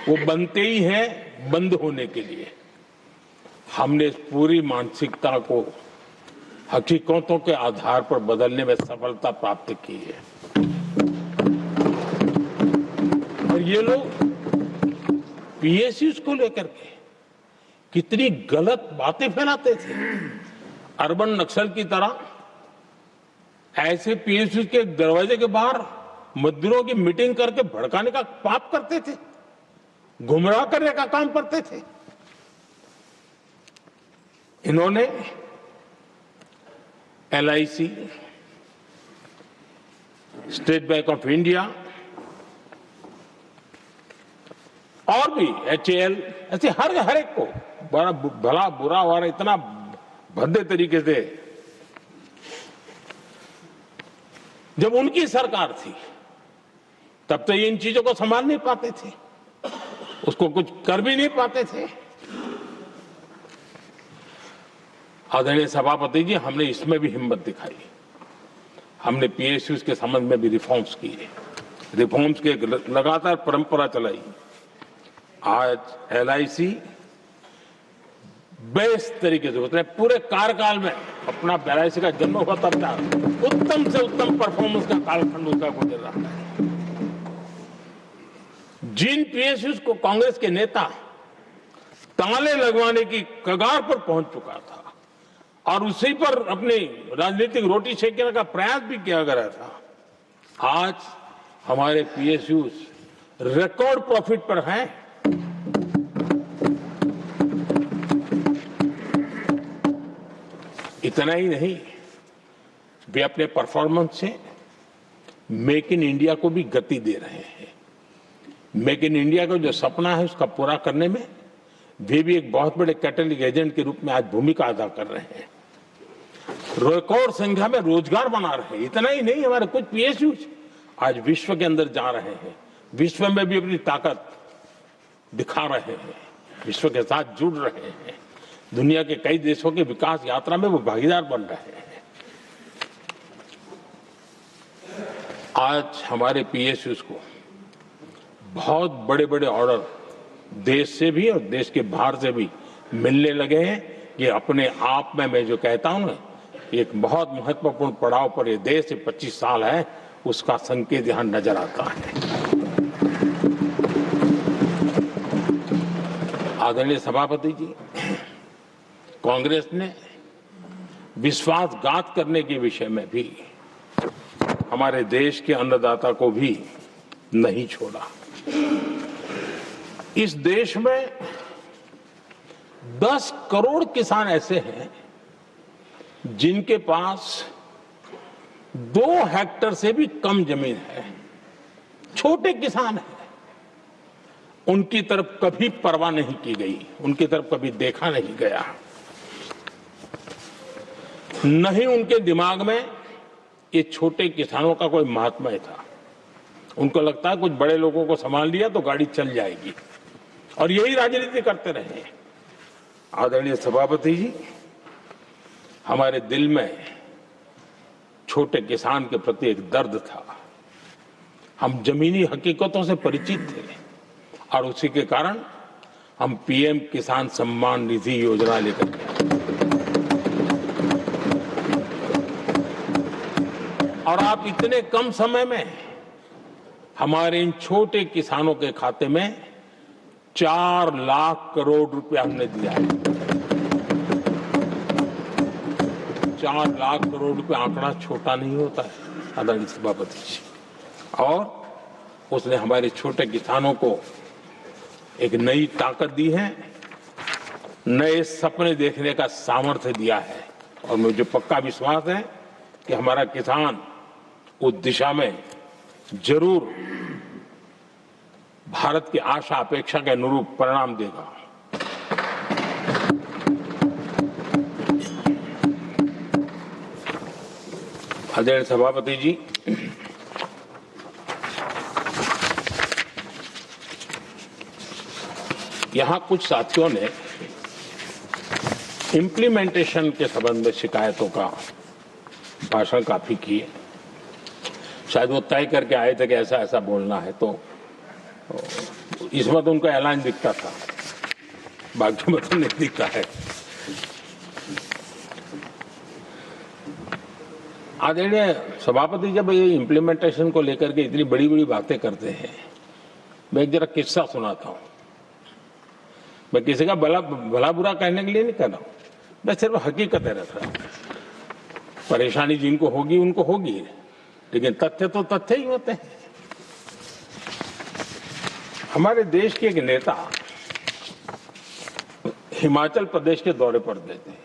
वो बनते ही हैं बंद होने के लिए। हमने इस पूरी मानसिकता को हकीकतों के आधार पर बदलने में सफलता प्राप्त की है। और ये लोग पीएसयूज को लेकर के कितनी गलत बातें फैलाते थे। अर्बन नक्सल की तरह ऐसे पीएसयूज के दरवाजे के बाहर मजदूरों की मीटिंग करके भड़काने का पाप करते थे, गुमराह करने का काम करते थे। इन्होंने LIC, state bank of India और भी HAL, ऐसे हर एक को बड़ा भला बुरा और इतना भद्दे तरीके से, जब उनकी सरकार थी तब तो ये इन चीजों को संभाल नहीं पाते थे, उसको कुछ कर भी नहीं पाते थे। आदरणीय सभापति जी, हमने इसमें भी हिम्मत दिखाई। हमने पीएसयूज के संबंध में भी रिफॉर्म्स किए, रिफॉर्म्स की एक लगातार परंपरा चलाई। आज LIC बेस्ट तरीके से उसने पूरे कार्यकाल में अपना LIC का जन्म हुआ तब तक उत्तम से उत्तम परफॉर्मेंस का कालखंड उसका गुजर रहा है। जिन पीएसयूज को कांग्रेस के नेता ताले लगवाने की कगार पर पहुंच चुका था और उसी पर अपनी राजनीतिक रोटी सेकने का प्रयास भी किया गया था, आज हमारे पीएसयूज रिकॉर्ड प्रॉफिट पर हैं। इतना ही नहीं, वे अपने परफॉर्मेंस से मेक इन इंडिया को भी गति दे रहे हैं। मेक इन इंडिया का जो सपना है उसका पूरा करने में वे भी एक बहुत बड़े कैटलिक एजेंट के रूप में आज भूमिका अदा कर रहे हैं। रिकॉर्ड संख्या में रोजगार बना रहे हैं। इतना ही नहीं, हमारे कुछ पीएसयूज आज विश्व के अंदर जा रहे हैं, विश्व में भी अपनी ताकत दिखा रहे हैं, विश्व के साथ जुड़ रहे हैं, दुनिया के कई देशों के विकास यात्रा में वो भागीदार बन रहे हैं। आज हमारे पीएसयूज को बहुत बड़े बड़े ऑर्डर देश से भी और देश के बाहर से भी मिलने लगे हैं। ये अपने आप में मैं जो कहता हूं ना, एक बहुत महत्वपूर्ण पड़ाव पर ये देश 25 साल है, उसका संकेत यहां नजर आता है। आदरणीय सभापति जी, कांग्रेस ने विश्वासघात करने के विषय में भी हमारे देश के अन्नदाता को भी नहीं छोड़ा। इस देश में 10 करोड़ किसान ऐसे हैं जिनके पास 2 हेक्टेयर से भी कम जमीन है, छोटे किसान हैं। उनकी तरफ कभी परवाह नहीं की गई, उनकी तरफ कभी देखा नहीं गया, नहीं उनके दिमाग में ये छोटे किसानों का कोई महात्मा था। उनको लगता है कुछ बड़े लोगों को संभाल लिया तो गाड़ी चल जाएगी, और यही राजनीति करते रहे। आदरणीय सभापति जी, हमारे दिल में छोटे किसान के प्रति एक दर्द था। हम जमीनी हकीकतों से परिचित थे और उसी के कारण हम पीएम किसान सम्मान निधि योजना लेकर के और आप इतने कम समय में हमारे इन छोटे किसानों के खाते में 4 लाख करोड़ रुपया हमने दिया है। 4 लाख करोड़ रुपया आंकड़ा छोटा नहीं होता है आदरणीय सभापति जी, और उसने हमारे छोटे किसानों को एक नई ताकत दी है, नए सपने देखने का सामर्थ्य दिया है। और मुझे पक्का विश्वास है कि हमारा किसान उस दिशा में जरूर भारत की आशा अपेक्षा के अनुरूप परिणाम देगा। आदरणीय सभापति जी, यहां कुछ साथियों ने इम्प्लीमेंटेशन के संबंध में शिकायतों का भाषण काफी किए। शायद वो तय करके आए थे कि ऐसा ऐसा बोलना है, तो इस वक्त उनका ऐलान दिखता था, बाकी में तो नहीं दिखता है। आदरणीय सभापति, जब ये इम्प्लीमेंटेशन को लेकर के इतनी बड़ी बड़ी बातें करते हैं, मैं एक जरा किस्सा सुनाता हूं। मैं किसी का भला बुरा कहने के लिए नहीं कर रहा हूं, मैं सिर्फ हकीकत रख रहा हूं। परेशानी जिनको होगी उनको होगी, लेकिन तथ्य तो तथ्य ही होते हैं। हमारे देश के एक नेता हिमाचल प्रदेश के दौरे पर गए थे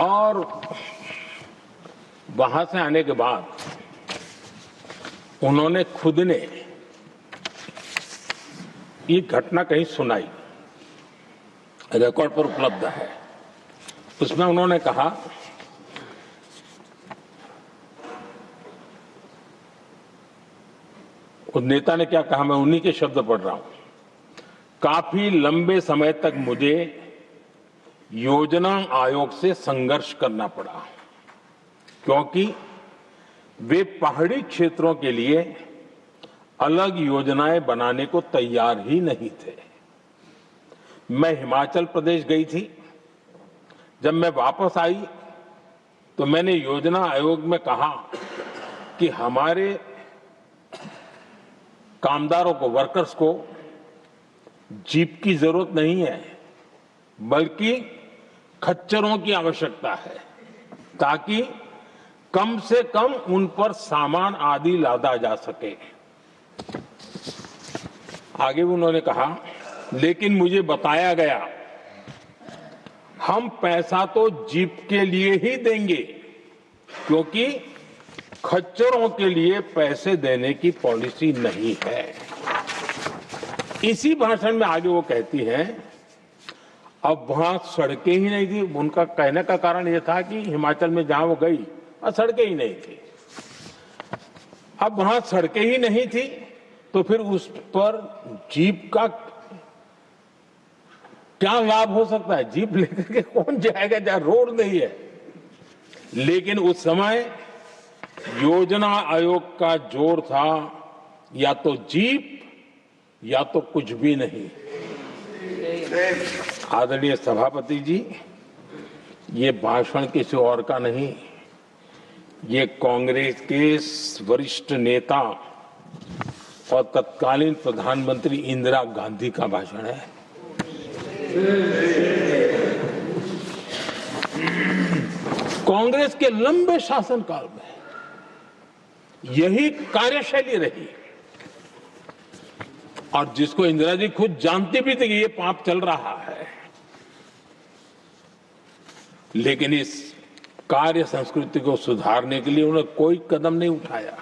और वहां से आने के बाद उन्होंने खुद ने ये घटना कहीं सुनाई, रिकॉर्ड पर उपलब्ध है। उसमें उन्होंने कहा, उस नेता ने क्या कहा, मैं उन्हीं के शब्द पढ़ रहा हूं। काफी लंबे समय तक मुझे योजना आयोग से संघर्ष करना पड़ा, क्योंकि वे पहाड़ी क्षेत्रों के लिए अलग योजनाएं बनाने को तैयार ही नहीं थे। मैं हिमाचल प्रदेश गई थी, जब मैं वापस आई तो मैंने योजना आयोग में कहा कि हमारे कामदारों को, वर्कर्स को जीप की जरूरत नहीं है, बल्कि खच्चरों की आवश्यकता है, ताकि कम से कम उन पर सामान आदि लादा जा सके। आगे उन्होंने कहा, लेकिन मुझे बताया गया हम पैसा तो जीप के लिए ही देंगे, क्योंकि खच्चरों के लिए पैसे देने की पॉलिसी नहीं है। इसी भाषण में आगे वो कहती हैं, अब वहां सड़कें ही नहीं थी। उनका कहने का कारण यह था कि हिमाचल में जहां वो गई वहां सड़कें ही नहीं थी। अब वहां सड़कें ही नहीं थी तो फिर उस पर जीप का क्या लाभ हो सकता है? जीप लेकर के कौन जाएगा जहां रोड नहीं है? लेकिन उस समय योजना आयोग का जोर था, या तो जीप या तो कुछ भी नहीं। आदरणीय सभापति जी, ये भाषण किसी और का नहीं, ये कांग्रेस के वरिष्ठ नेता और तत्कालीन प्रधानमंत्री इंदिरा गांधी का भाषण है। कांग्रेस के लंबे शासनकाल में यही कार्यशैली रही, और जिसको इंदिरा जी खुद जानती भी थी कि ये पाप चल रहा है, लेकिन इस कार्य संस्कृति को सुधारने के लिए उन्होंने कोई कदम नहीं उठाया।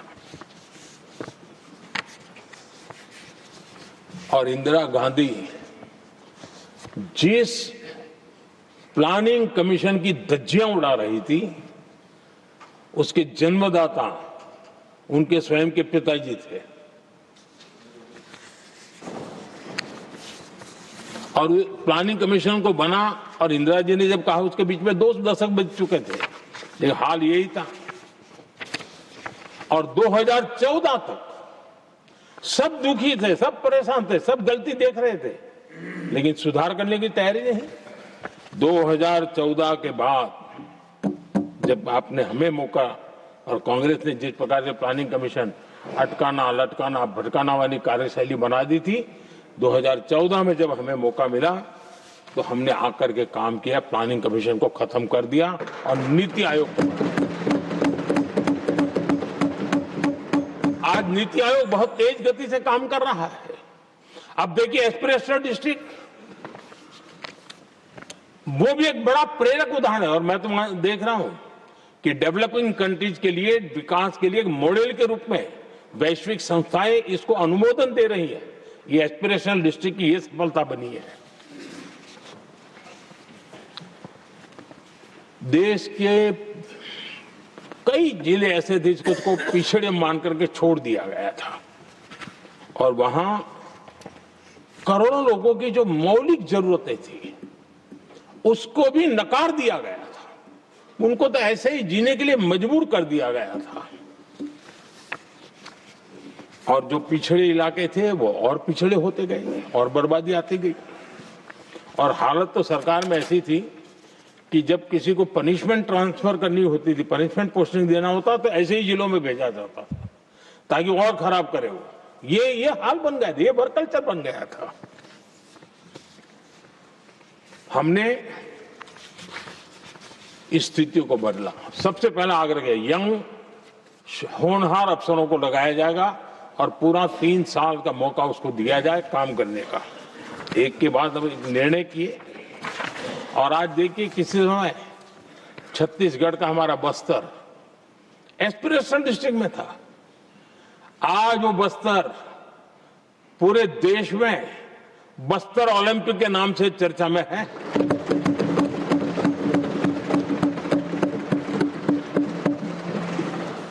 और इंदिरा गांधी जिस प्लानिंग कमीशन की धज्जियां उड़ा रही थी, उसके जन्मदाता उनके स्वयं के पिताजी थे। और प्लानिंग कमीशन को बना, और इंदिरा जी ने जब कहा, उसके बीच में 2 दशक बज चुके थे, लेकिन हाल यही था। और 2014 तक सब दुखी थे, सब परेशान थे, सब गलती देख रहे थे, लेकिन सुधार करने की तैयारी नहीं। 2014 के बाद जब आपने हमें मौका, और कांग्रेस ने जिस प्रकार से प्लानिंग कमीशन अटकाना, लटकाना, भटकाना वाली कार्यशैली बना दी थी, 2014 में जब हमें मौका मिला तो हमने आकर के काम किया, प्लानिंग कमीशन को खत्म कर दिया और नीति आयोग को। आज नीति आयोग बहुत तेज गति से काम कर रहा है। अब देखिए एस्पिरेशनल डिस्ट्रिक्ट, वो भी एक बड़ा प्रेरक उदाहरण है। और मैं तो देख रहा हूं कि डेवलपिंग कंट्रीज के लिए, विकास के लिए एक मॉडल के रूप में वैश्विक संस्थाएं इसको अनुमोदन दे रही है। ये एस्पिरेशनल डिस्ट्रिक्ट की ये सफलता बनी है। देश के कई जिले ऐसे थे जिसको पिछड़े मान करके छोड़ दिया गया था और वहां करोड़ों लोगों की जो मौलिक जरूरतें थी उसको भी नकार दिया गया था। उनको तो ऐसे ही जीने के लिए मजबूर कर दिया गया था और जो पिछड़े इलाके थे वो और पिछड़े होते गए और बर्बादी आती गई। और हालत तो सरकार में ऐसी थी कि जब किसी को पनिशमेंट ट्रांसफर करनी होती थी, पनिशमेंट पोस्टिंग देना होता तो ऐसे ही जिलों में भेजा जाता था ताकि और खराब करे वो। ये हाल बन गया था, ये वर्क कल्चर बन गया था। हमने इस स्थिति को बदला। सबसे पहला आग्रह किया, यंग होनहार अफसरों को लगाया जाएगा और पूरा 3 साल का मौका उसको दिया जाए काम करने का। एक के बाद हम निर्णय किए और आज देखिए किसी समय छत्तीसगढ़ का हमारा बस्तर एस्पिरेशनल डिस्ट्रिक्ट में था, आज वो बस्तर पूरे देश में बस्तर ओलंपिक के नाम से चर्चा में है।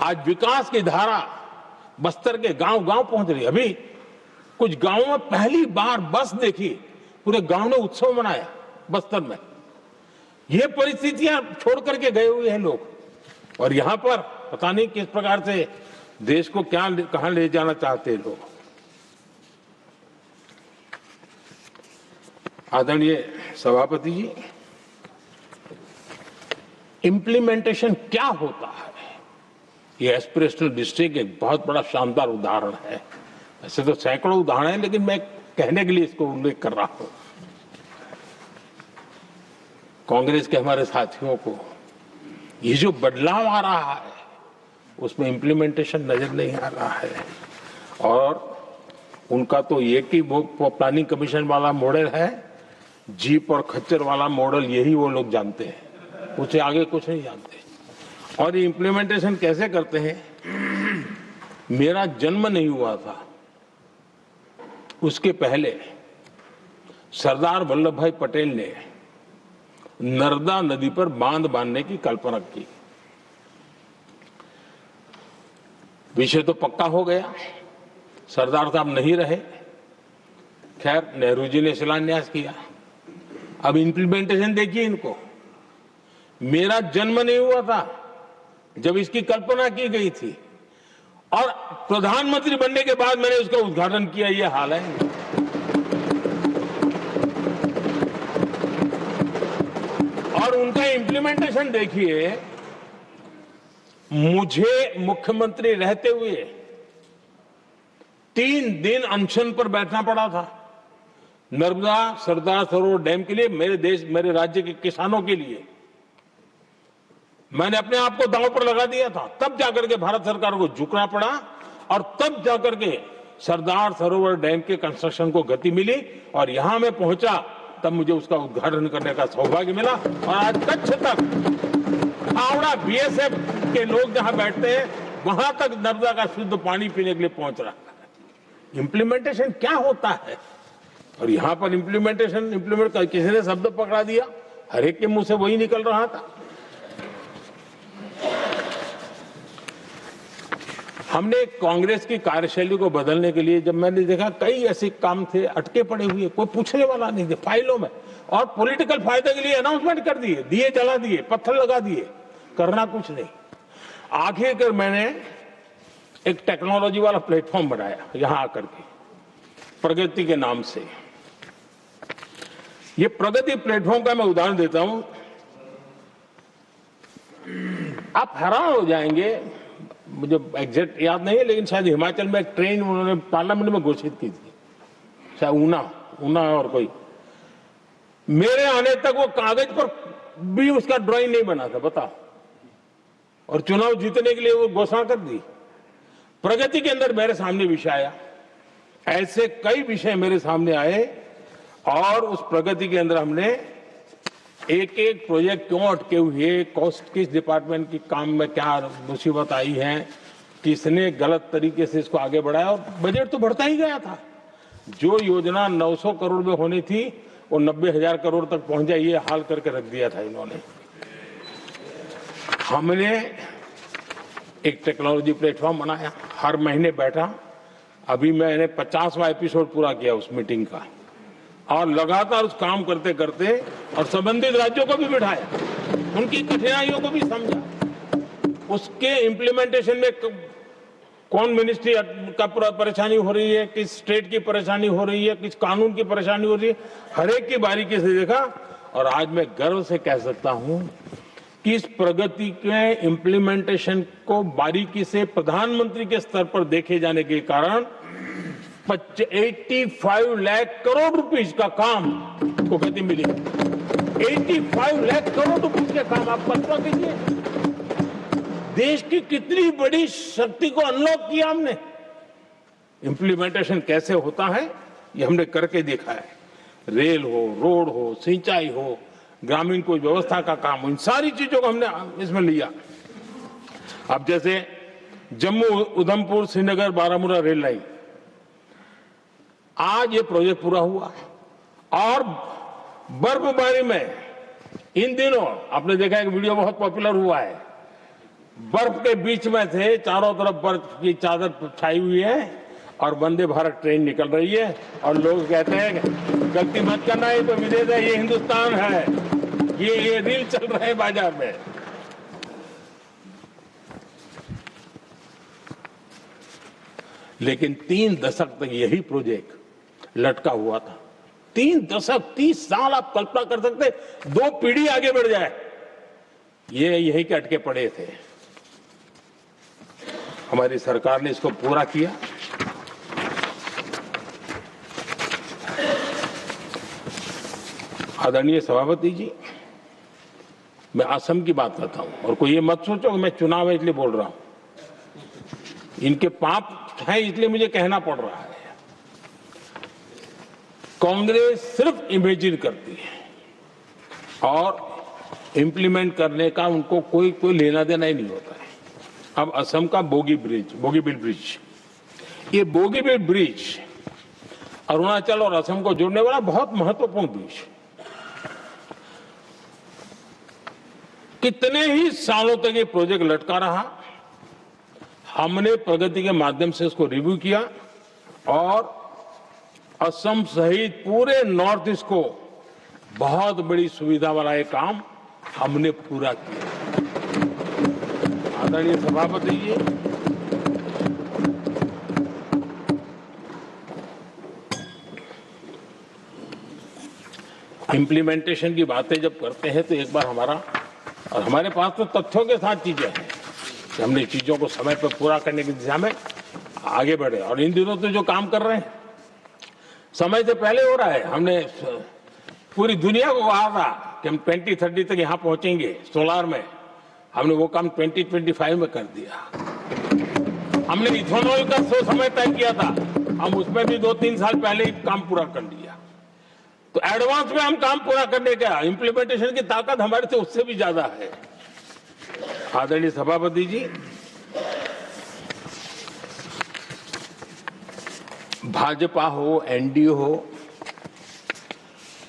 आज विकास की धारा बस्तर के गांव-गांव पहुंच रही है। अभी कुछ गांवों में पहली बार बस देखी, पूरे गांव ने उत्सव मनाया बस्तर में। ये परिस्थितियां छोड़ करके गए हुए हैं लोग और यहां पर पता नहीं किस प्रकार से देश को कहां ले जाना चाहते हैं लोग। आदरणीय सभापति जी, इंप्लीमेंटेशन क्या होता है, ये एस्पिरेशनल डिस्ट्रिक्ट एक बहुत बड़ा शानदार उदाहरण है। ऐसे तो सैकड़ों उदाहरण हैं, लेकिन मैं कहने के लिए इसको उल्लेख कर रहा हूं। कांग्रेस के हमारे साथियों को ये जो बदलाव आ रहा है उसमें इंप्लीमेंटेशन नजर नहीं आ रहा है और उनका तो एक ही प्लानिंग कमीशन वाला मॉडल है, जीप और खच्चर वाला मॉडल, यही वो लोग जानते हैं, उससे आगे कुछ नहीं जानते। और ये इंप्लीमेंटेशन कैसे करते हैं? मेरा जन्म नहीं हुआ था उसके पहले सरदार वल्लभ भाई पटेल ने नर्मदा नदी पर बांध बांधने की कल्पना की। विषय तो पक्का हो गया, सरदार साहब नहीं रहे, खैर नेहरू जी ने शिलान्यास किया। अब इंप्लीमेंटेशन देखिए इनको। मेरा जन्म नहीं हुआ था जब इसकी कल्पना की गई थी और प्रधानमंत्री बनने के बाद मैंने उसका उद्घाटन किया, ये हाल है। और उनका इंप्लीमेंटेशन देखिए, मुझे मुख्यमंत्री रहते हुए 3 दिन अनशन पर बैठना पड़ा था नर्मदा सरदार सरोवर डैम के लिए, मेरे राज्य के किसानों के लिए। मैंने अपने आप को दांव पर लगा दिया था, तब जाकर के भारत सरकार को झुकना पड़ा और तब जाकर के सरदार सरोवर डैम के कंस्ट्रक्शन को गति मिली और यहां मैं पहुंचा तब मुझे उसका उद्घाटन करने का सौभाग्य मिला। और आज कच्छ तक हावड़ा बीएसएफ के लोग जहां बैठते हैं वहां तक नर्मदा का शुद्ध पानी पीने के लिए पहुंच रहा है। इंप्लीमेंटेशन क्या होता है? और यहां पर इम्प्लीमेंट किसी ने शब्द पकड़ा दिया, हर एक के मुंह से वही निकल रहा था। हमने कांग्रेस की कार्यशैली को बदलने के लिए जब मैंने देखा कई ऐसे काम थे अटके पड़े हुए, कोई पूछने वाला नहीं थे फाइलों में, और पॉलिटिकल फायदे के लिए अनाउंसमेंट कर दिए, दिए जला दिए, पत्थर लगा दिए, करना कुछ नहीं। आखिरकार मैंने एक टेक्नोलॉजी वाला प्लेटफॉर्म बनाया यहां आकर के, प्रगति के नाम से। ये प्रगति प्लेटफॉर्म का मैं उदाहरण देता हूं, आप हैरान हो जाएंगे। मुझे एग्जैक्ट याद नहीं है, लेकिन शायद हिमाचल में एक ट्रेन उन्होंने पार्लियामेंट में घोषित की थी, शायद ऊना और कोई। मेरे आने तक वो कागज पर भी उसका ड्राइंग नहीं बना था, बताओ, और चुनाव जीतने के लिए वो घोषणा कर दी। प्रगति के अंदर मेरे सामने विषय आया, ऐसे कई विषय मेरे सामने आए और उस प्रगति के अंदर हमने एक एक प्रोजेक्ट क्यों अटके हुए, कॉस्ट किस डिपार्टमेंट की काम में क्या मुसीबत आई है, किसने गलत तरीके से इसको आगे बढ़ाया, और बजट तो बढ़ता ही गया था। जो योजना 900 करोड़ में होनी थी वो 90,000 करोड़ तक पहुंच जाए, ये हाल करके रख दिया था इन्होंने। हमने एक टेक्नोलॉजी प्लेटफॉर्म बनाया, हर महीने बैठा, अभी मैंने 50वां एपिसोड पूरा किया उस मीटिंग का, और लगातार उस काम करते करते और संबंधित राज्यों को भी बिठाया, उनकी कठिनाइयों को भी समझा, उसके इम्प्लीमेंटेशन में कौन मिनिस्ट्री का परेशानी हो रही है, किस स्टेट की परेशानी हो रही है, किस कानून की परेशानी हो रही है, हर एक की बारीकी से देखा। और आज मैं गर्व से कह सकता हूं कि इस प्रगति के इम्प्लीमेंटेशन को बारीकी से प्रधानमंत्री के स्तर पर देखे जाने के कारण 85 लाख करोड़ रुपीस का काम को गति मिली। 85 लाख करोड़ रुपीस के काम, आप कल्पना कीजिए देश की कितनी बड़ी शक्ति को अनलॉक किया हमने। इंप्लीमेंटेशन कैसे होता है ये हमने करके देखा है। रेल हो, रोड हो, सिंचाई हो, ग्रामीण कोई व्यवस्था का काम हो, इन सारी चीजों को हमने इसमें लिया। अब जैसे जम्मू उधमपुर श्रीनगर बारामूला रेल लाइन, आज ये प्रोजेक्ट पूरा हुआ। और बर्फबारी में इन दिनों आपने देखा एक वीडियो बहुत पॉपुलर हुआ है, बर्फ के बीच में थे, चारों तरफ बर्फ की चादर छाई हुई है और वंदे भारत ट्रेन निकल रही है, और लोग कहते हैं गलती मत करना, ये तो विदेश है, ये हिंदुस्तान है, ये रील चल रहे हैं बाजार में। लेकिन 3 दशक तक यही प्रोजेक्ट लटका हुआ था। 3 दशक, 30 साल, आप कल्पना कर सकते, 2 पीढ़ी आगे बढ़ जाए, ये यही के अटके पड़े थे। हमारी सरकार ने इसको पूरा किया। आदरणीय सभापति जी, मैं असम की बात करता हूं, और कोई ये मत सोचो कि मैं चुनाव है इसलिए बोल रहा हूं। इनके पाप है इसलिए मुझे कहना पड़ रहा है। कांग्रेस सिर्फ इमेजिन करती है और इंप्लीमेंट करने का उनको कोई लेना देना ही नहीं होता है। अब असम का बोगीबील ब्रिज, ये बोगीबील ब्रिज अरुणाचल और असम को जोड़ने वाला बहुत महत्वपूर्ण ब्रिज, कितने ही सालों तक ये प्रोजेक्ट लटका रहा। हमने प्रगति के माध्यम से इसको रिव्यू किया और असम सहित पूरे नॉर्थ ईस्ट को बहुत बड़ी सुविधा वाला ये काम हमने पूरा किया। आदरणीय सभापति जी, इंप्लीमेंटेशन की बातें जब करते हैं तो एक बार हमारे पास तो तथ्यों के साथ चीजें हैं कि हमने चीजों को समय पर पूरा करने की दिशा में आगे बढ़े। और इन दिनों तो जो काम कर रहे हैं समय से पहले हो रहा है। हमने पूरी दुनिया को कहा था कि हम 2030 तक यहां पहुंचेंगे सोलार में, हमने वो काम 2025 में कर दिया। हमने इथेनॉल का समय तय किया था, हम उसमें भी 2-3 साल पहले ही काम पूरा कर लिया। तो एडवांस में हम काम पूरा करने का, इंप्लीमेंटेशन की ताकत हमारे से उससे भी ज्यादा है। आदरणीय सभापति जी, भाजपा हो, एनडीए हो,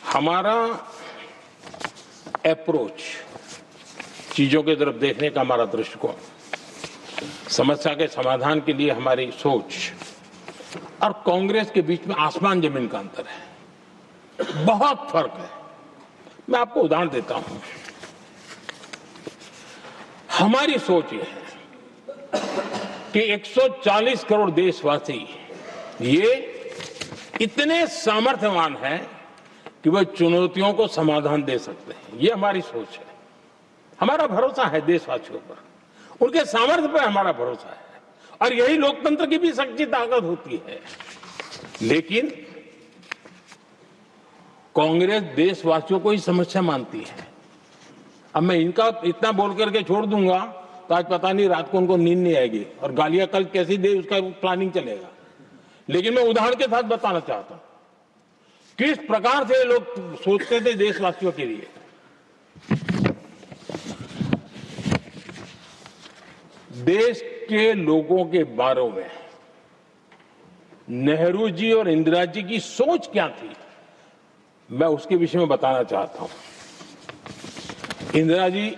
हमारा अप्रोच, चीजों की तरफ देखने का हमारा दृष्टिकोण, समस्या के समाधान के लिए हमारी सोच और कांग्रेस के बीच में आसमान जमीन का अंतर है, बहुत फर्क है। मैं आपको उदाहरण देता हूं। हमारी सोच ये है कि 140 करोड़ देशवासी ये इतने सामर्थ्यवान हैं कि वह चुनौतियों को समाधान दे सकते हैं। ये हमारी सोच है। हमारा भरोसा है देशवासियों पर, उनके सामर्थ्य पर हमारा भरोसा है, और यही लोकतंत्र की भी सच्ची ताकत होती है। लेकिन कांग्रेस देशवासियों को ही समस्या मानती है। अब मैं इनका इतना बोल करके छोड़ दूंगा तो आज पता नहीं रात को उनको नींद नहीं आएगी और गालियां कल कैसी दे उसका प्लानिंग चलेगा। लेकिन मैं उदाहरण के साथ बताना चाहता हूं किस प्रकार से लोग सोचते थे देशवासियों के लिए। देश के लोगों के बारे में नेहरू जी और इंदिरा जी की सोच क्या थी, मैं उसके विषय में बताना चाहता हूं। इंदिरा जी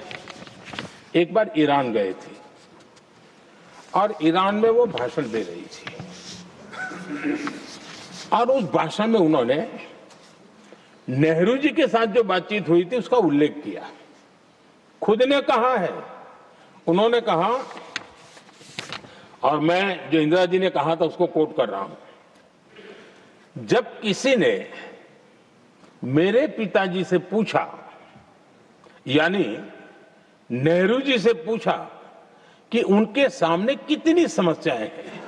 एक बार ईरान गए थे और ईरान में वो भाषण दे रही थी और उस भाषण में उन्होंने नेहरू जी के साथ जो बातचीत हुई थी उसका उल्लेख किया। खुद ने कहा है, उन्होंने कहा, और मैं जो इंदिरा जी ने कहा था उसको कोट कर रहा हूं, जब किसी ने मेरे पिताजी से पूछा, यानी नेहरू जी से पूछा कि उनके सामने कितनी समस्याएं हैं,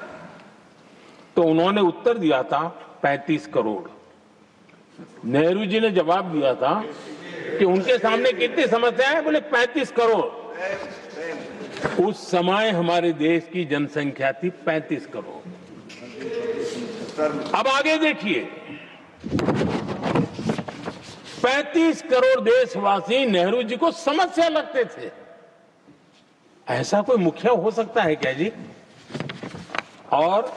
तो उन्होंने उत्तर दिया था 35 करोड़। नेहरू जी ने जवाब दिया था कि उनके सामने कितनी समस्याएं हैं, बोले 35 करोड़। उस समय हमारे देश की जनसंख्या थी 35 करोड़। अब आगे देखिए, 35 करोड़ देशवासी नेहरू जी को समस्या लगते थे। ऐसा कोई मुखिया हो सकता है क्या जी? और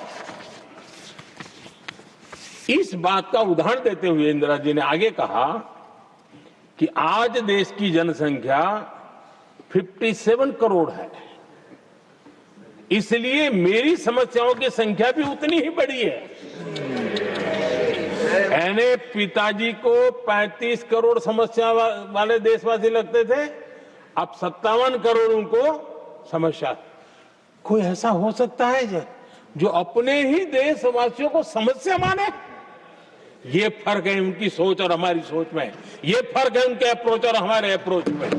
इस बात का उदाहरण देते हुए इंदिरा जी ने आगे कहा कि आज देश की जनसंख्या 57 करोड़ है, इसलिए मेरी समस्याओं की संख्या भी उतनी ही बड़ी है। यानी पिताजी को 35 करोड़ समस्या वाले देशवासी लगते थे, अब 57 करोड़ उनको समस्या। कोई ऐसा हो सकता है जो अपने ही देशवासियों को समस्या माने? ये फर्क है उनकी सोच और हमारी सोच में, ये फर्क है उनके अप्रोच और हमारे अप्रोच में।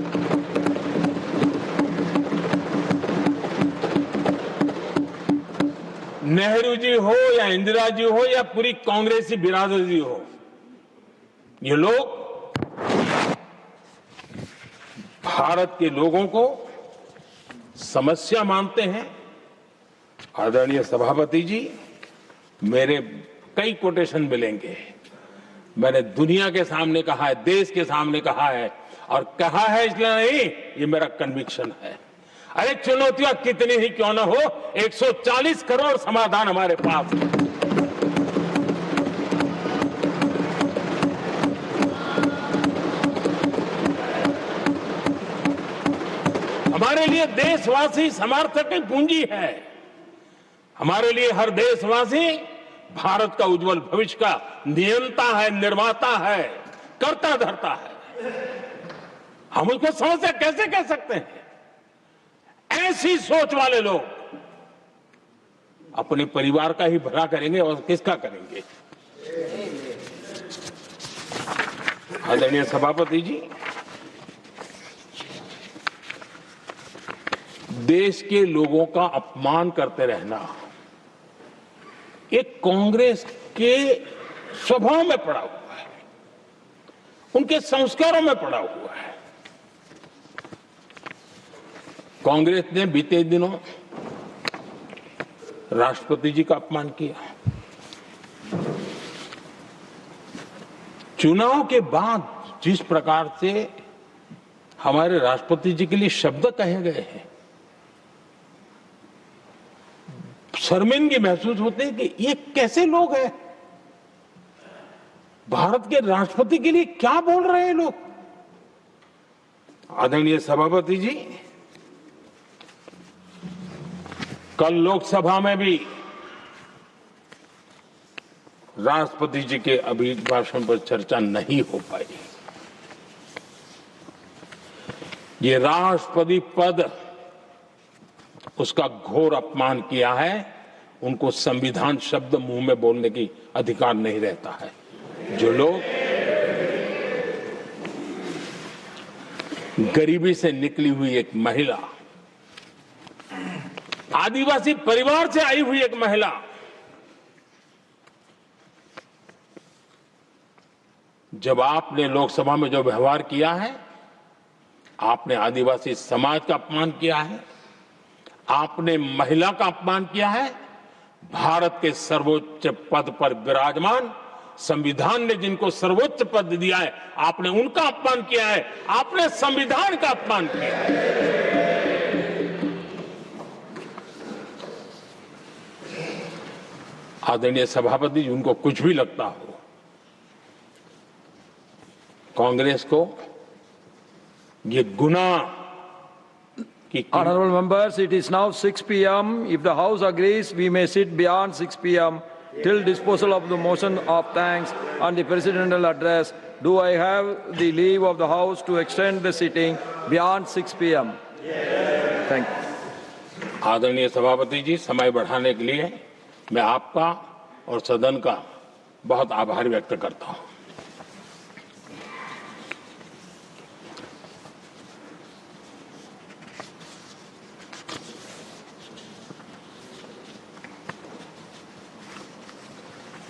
नेहरू जी हो या इंदिरा जी हो या पूरी कांग्रेसी बिरादरी हो, ये लोग भारत के लोगों को समस्या मानते हैं। आदरणीय सभापति जी, मेरे कई कोटेशन मिलेंगे। मैंने दुनिया के सामने कहा है, देश के सामने कहा है, और कहा है इसलिए नहीं, ये मेरा कन्विक्शन है। अरे चुनौतियां कितनी ही क्यों ना हो, 140 करोड़ समाधान हमारे पास है। हमारे लिए देशवासी समर्थक की पूंजी है। हमारे लिए हर देशवासी भारत का उज्जवल भविष्य का नियंता है, निर्माता है, कर्ता धर्ता है। हम उसको समस्या कैसे कह सकते हैं? ऐसी सोच वाले लोग अपने परिवार का ही भला करेंगे और किसका करेंगे? आदरणीय सभापति जी, देश के लोगों का अपमान करते रहना एक कांग्रेस के स्वभाव में पड़ा हुआ है, उनके संस्कारों में पड़ा हुआ है। कांग्रेस ने बीते दिनों राष्ट्रपति जी का अपमान किया। चुनाव के बाद जिस प्रकार से हमारे राष्ट्रपति जी के लिए शब्द कहे गए हैं, शर्मिंदगी महसूस होती है कि ये कैसे लोग हैं? भारत के राष्ट्रपति के लिए क्या बोल रहे हैं लोग? आदरणीय सभापति जी, कल लोकसभा में भी राष्ट्रपति जी के अभिभाषण पर चर्चा नहीं हो पाई। ये राष्ट्रपति पद, उसका घोर अपमान किया है। उनको संविधान शब्द मुंह में बोलने की अधिकार नहीं रहता है। जो लोग गरीबी से निकली हुई एक महिला, आदिवासी परिवार से आई हुई एक महिला, जब आपने लोकसभा में जो व्यवहार किया है, आपने आदिवासी समाज का अपमान किया है, आपने महिला का अपमान किया है। भारत के सर्वोच्च पद पर विराजमान, संविधान ने जिनको सर्वोच्च पद दिया है, आपने उनका अपमान किया है, आपने संविधान का अपमान किया है। आदरणीय सभापति जी, उनको कुछ भी लगता हो, कांग्रेस को ये गुनाह कि Honorable members, it is now 6 p.m. If the House agrees, we may sit beyond 6 p.m. till disposal of the motion of thanks and the presidential address. Do I have the leave of the House to extend the sitting beyond 6 p.m.? Thank you. आदरणीय सभापति जी, समय बढ़ाने के लिए मैं आपका और सदन का बहुत आभार व्यक्त करता हूं।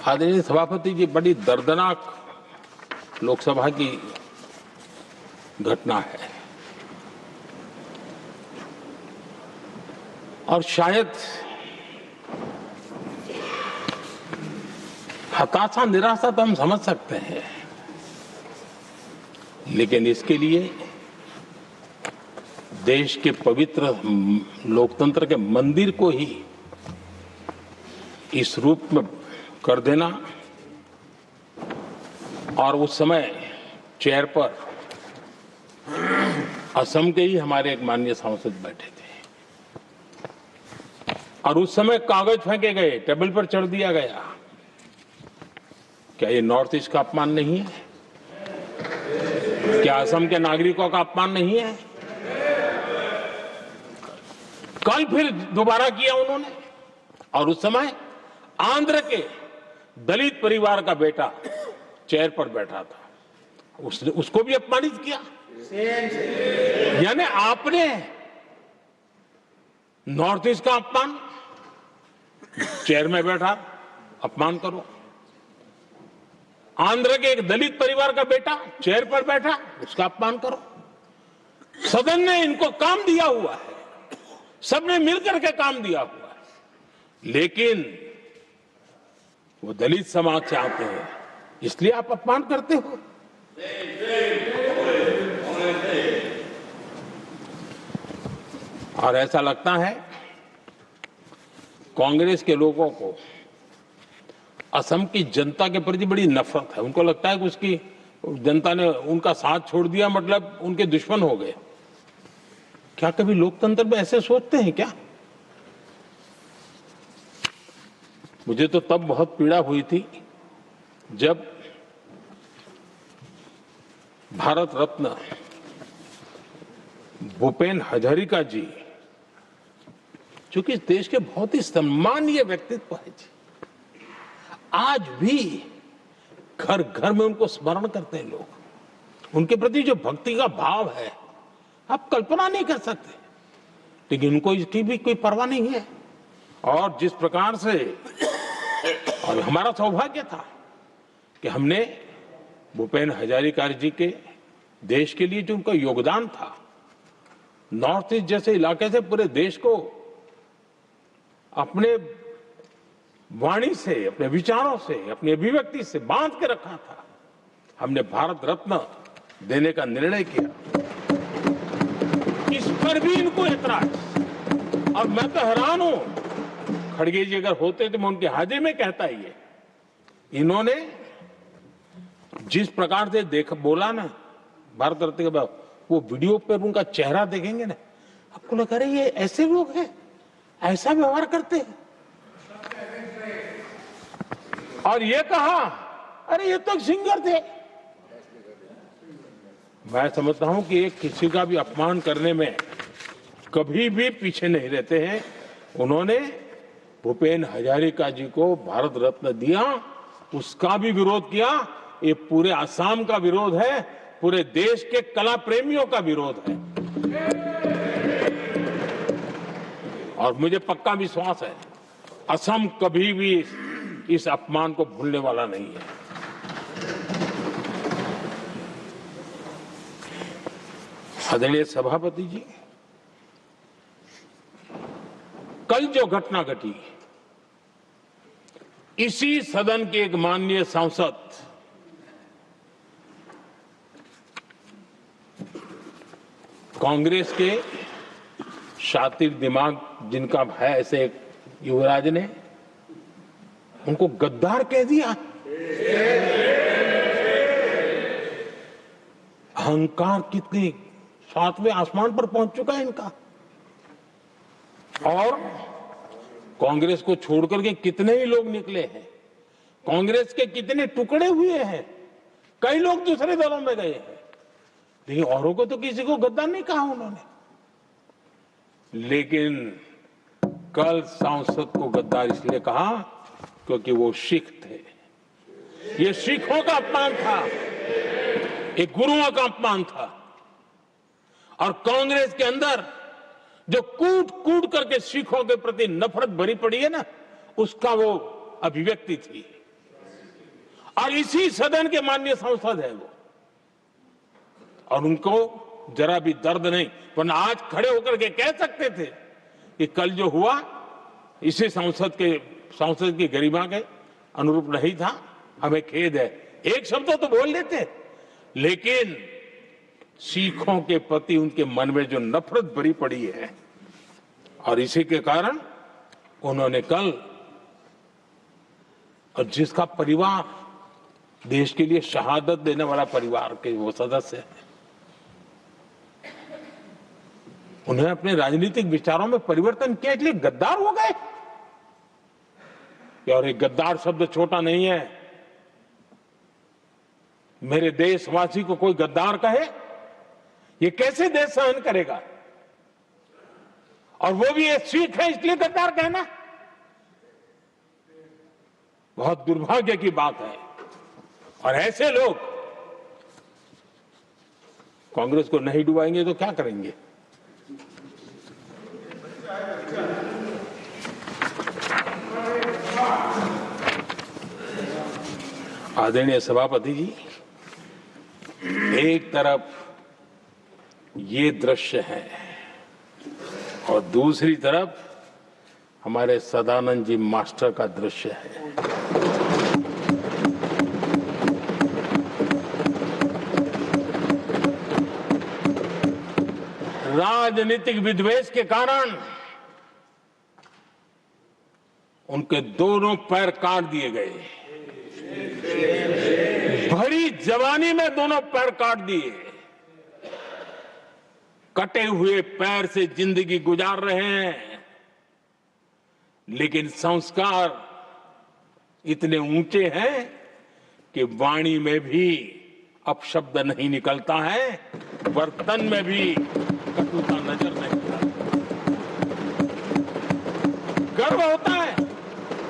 आदरणीय सभापति जी, बड़ी दर्दनाक लोकसभा की घटना है और शायद हताशा निराशा तो हम समझ सकते हैं, लेकिन इसके लिए देश के पवित्र लोकतंत्र के मंदिर को ही इस रूप में कर देना, और उस समय चेयर पर असम के ही हमारे एक माननीय सांसद बैठे थे और उस समय कागज फेंके गए, टेबल पर चढ़ दिया गया। क्या ये नॉर्थ ईस्ट का अपमान नहीं है? क्या असम के नागरिकों का अपमान नहीं है? कल फिर दोबारा किया उन्होंने, और उस समय आंध्र के दलित परिवार का बेटा चेयर पर बैठा था, उसको भी अपमानित किया। यानी आपने नॉर्थ ईस्ट का अपमान, चेयर में बैठा अपमान करो। आंध्र के एक दलित परिवार का बेटा चेयर पर बैठा, उसका अपमान करो। सदन ने इनको काम दिया हुआ है, सबने मिलकर के काम दिया हुआ है, लेकिन वो दलित समाज से आते हैं, इसलिए आप अपमान करते हो। और ऐसा लगता है कांग्रेस के लोगों को असम की जनता के प्रति बड़ी नफरत है। उनको लगता है कि उसकी जनता ने उनका साथ छोड़ दिया, मतलब उनके दुश्मन हो गए। क्या कभी लोकतंत्र में ऐसे सोचते हैं क्या? मुझे तो तब बहुत पीड़ा हुई थी जब भारत रत्न भूपेन हजारिका जी, जो कि इस देश के बहुत ही सम्मानीय व्यक्तित्व है जी, आज भी घर घर में उनको स्मरण करते हैं लोग। उनके प्रति जो भक्ति का भाव है आप कल्पना नहीं कर सकते, लेकिन उनको इसकी भी कोई परवाह नहीं है। और जिस प्रकार से, और हमारा सौभाग्य था कि हमने भूपेन हजारिका जी के देश के लिए जो उनका योगदान था, नॉर्थ ईस्ट जैसे इलाके से पूरे देश को अपने वाणी से, अपने विचारों से, अपनी अभिव्यक्ति से बांध के रखा था। हमने भारत रत्न देने का निर्णय किया, इस पर भी इनको ऐतराज। और मैं तो हैरान हूं, खड़गे जी अगर होते तो मैं उनकी हाजिरी में कहता ही है, इन्होंने जिस प्रकार से बोला ना भारत रत्न के बाद, वो वीडियो पर उनका चेहरा देखेंगे ना, आपको लगा रही है ऐसे लोग हैं, ऐसा व्यवहार करते हैं। और ये कहा, अरे ये तो सिंगर थे। मैं समझता हूं कि एक किसी का भी अपमान करने में कभी भी पीछे नहीं रहते हैं। उन्होंने भूपेन हजारिका जी को भारत रत्न दिया, उसका भी विरोध किया। ये पूरे असम का विरोध है, पूरे देश के कला प्रेमियों का विरोध है। और मुझे पक्का विश्वास है असम कभी भी इस अपमान को भूलने वाला नहीं है। आदरणीय सभापति जी, कल जो घटना घटी, इसी सदन के एक माननीय सांसद कांग्रेस के शातिर दिमाग जिनका है, ऐसे एक युवराज ने उनको गद्दार कह दिया। अहंकार कितनी 7वें आसमान पर पहुंच चुका है इनका। और कांग्रेस को छोड़कर के कितने ही लोग निकले हैं, कांग्रेस के कितने टुकड़े हुए हैं, कई लोग दूसरे दलों में गए हैं, लेकिन औरों को तो किसी को गद्दार नहीं कहा उन्होंने। लेकिन कल सांसद को गद्दार इसलिए कहा क्योंकि वो सिख थे। ये सिखों का अपमान था, एक गुरुओं का अपमान था। और कांग्रेस के अंदर जो कूट कूट करके सिखों के प्रति नफरत भरी पड़ी है ना, उसका वो अभिव्यक्ति थी। और इसी सदन के माननीय सांसद है वो, और उनको जरा भी दर्द नहीं, वरना आज खड़े होकर के कह सकते थे कि कल जो हुआ इसी सांसद की गरिमा के अनुरूप नहीं था, हमें खेद है, एक शब्द तो बोल लेते। लेकिन सिखों के प्रति उनके मन में जो नफरत भरी पड़ी है, और इसी के कारण उन्होंने कल, और जिसका परिवार देश के लिए शहादत देने वाला परिवार के वो सदस्य हैं, उन्हें अपने राजनीतिक विचारों में परिवर्तन किया, इसलिए गद्दार हो गए। और एक गद्दार शब्द छोटा नहीं है। मेरे देशवासी को कोई गद्दार कहे, ये कैसे देश सहन करेगा? और वो भी एक सिख है इसलिए गद्दार कहना बहुत दुर्भाग्य की बात है। और ऐसे लोग कांग्रेस को नहीं डुबाएंगे तो क्या करेंगे? आदरणीय सभापति जी, एक तरफ ये दृश्य है और दूसरी तरफ हमारे सदानंद जी मास्टर का दृश्य है। राजनीतिक विद्वेष के कारण उनके दोनों पैर काट दिए गए। भरी जवानी में दोनों पैर काट दिए। कटे हुए पैर से जिंदगी गुजार रहे हैं, लेकिन संस्कार इतने ऊंचे हैं कि वाणी में भी अपशब्द नहीं निकलता है, बर्तन में भी कटुता नजर नहीं आती। गर्व होता है।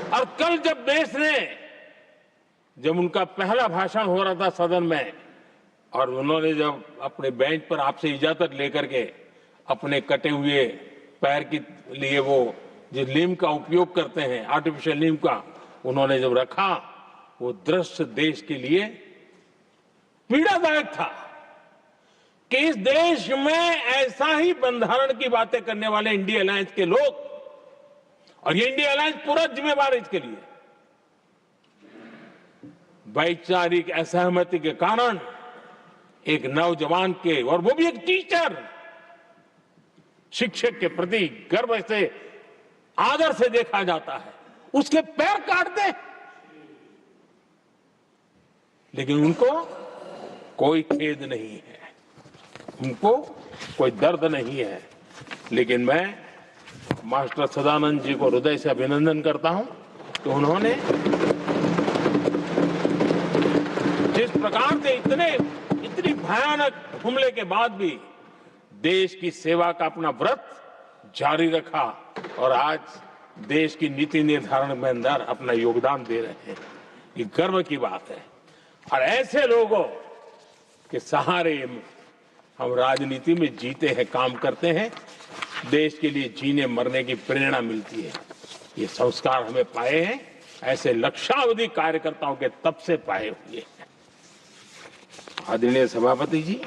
और कल जब उनका पहला भाषण हो रहा था सदन में, और उन्होंने जब अपने बेंच पर आपसे इजाजत लेकर के अपने कटे हुए पैर के लिए वो जो नीम का उपयोग करते हैं, आर्टिफिशियल नीम का, उन्होंने जब रखा, वो दृश्य देश के लिए पीड़ादायक था कि इस देश में ऐसा ही बंधारण की बातें करने वाले इंडिया अलायंस के लोग, और ये इंडिया अलायंस पूरा जिम्मेवार है इसके लिए, वैचारिक असहमति के कारण एक नौजवान के, और वो भी एक टीचर, शिक्षक के प्रति गर्व से, आदर से देखा जाता है, उसके पैर काट दे। लेकिन उनको कोई खेद नहीं है, उनको कोई दर्द नहीं है। लेकिन मैं मास्टर सदानंद जी को हृदय से अभिनंदन करता हूं कि उन्होंने जिस प्रकार से इतनी भयानक हमले के बाद भी देश की सेवा का अपना व्रत जारी रखा, और आज देश की नीति निर्धारण में अंदर अपना योगदान दे रहे हैं। ये गर्व की बात है। और ऐसे लोगों के सहारे हम राजनीति में जीते हैं, काम करते हैं, देश के लिए जीने मरने की प्रेरणा मिलती है। ये संस्कार हमें पाए हैं, ऐसे लक्षावधि कार्यकर्ताओं के तब से पाए हुए हैं। आदरणीय सभापति जी,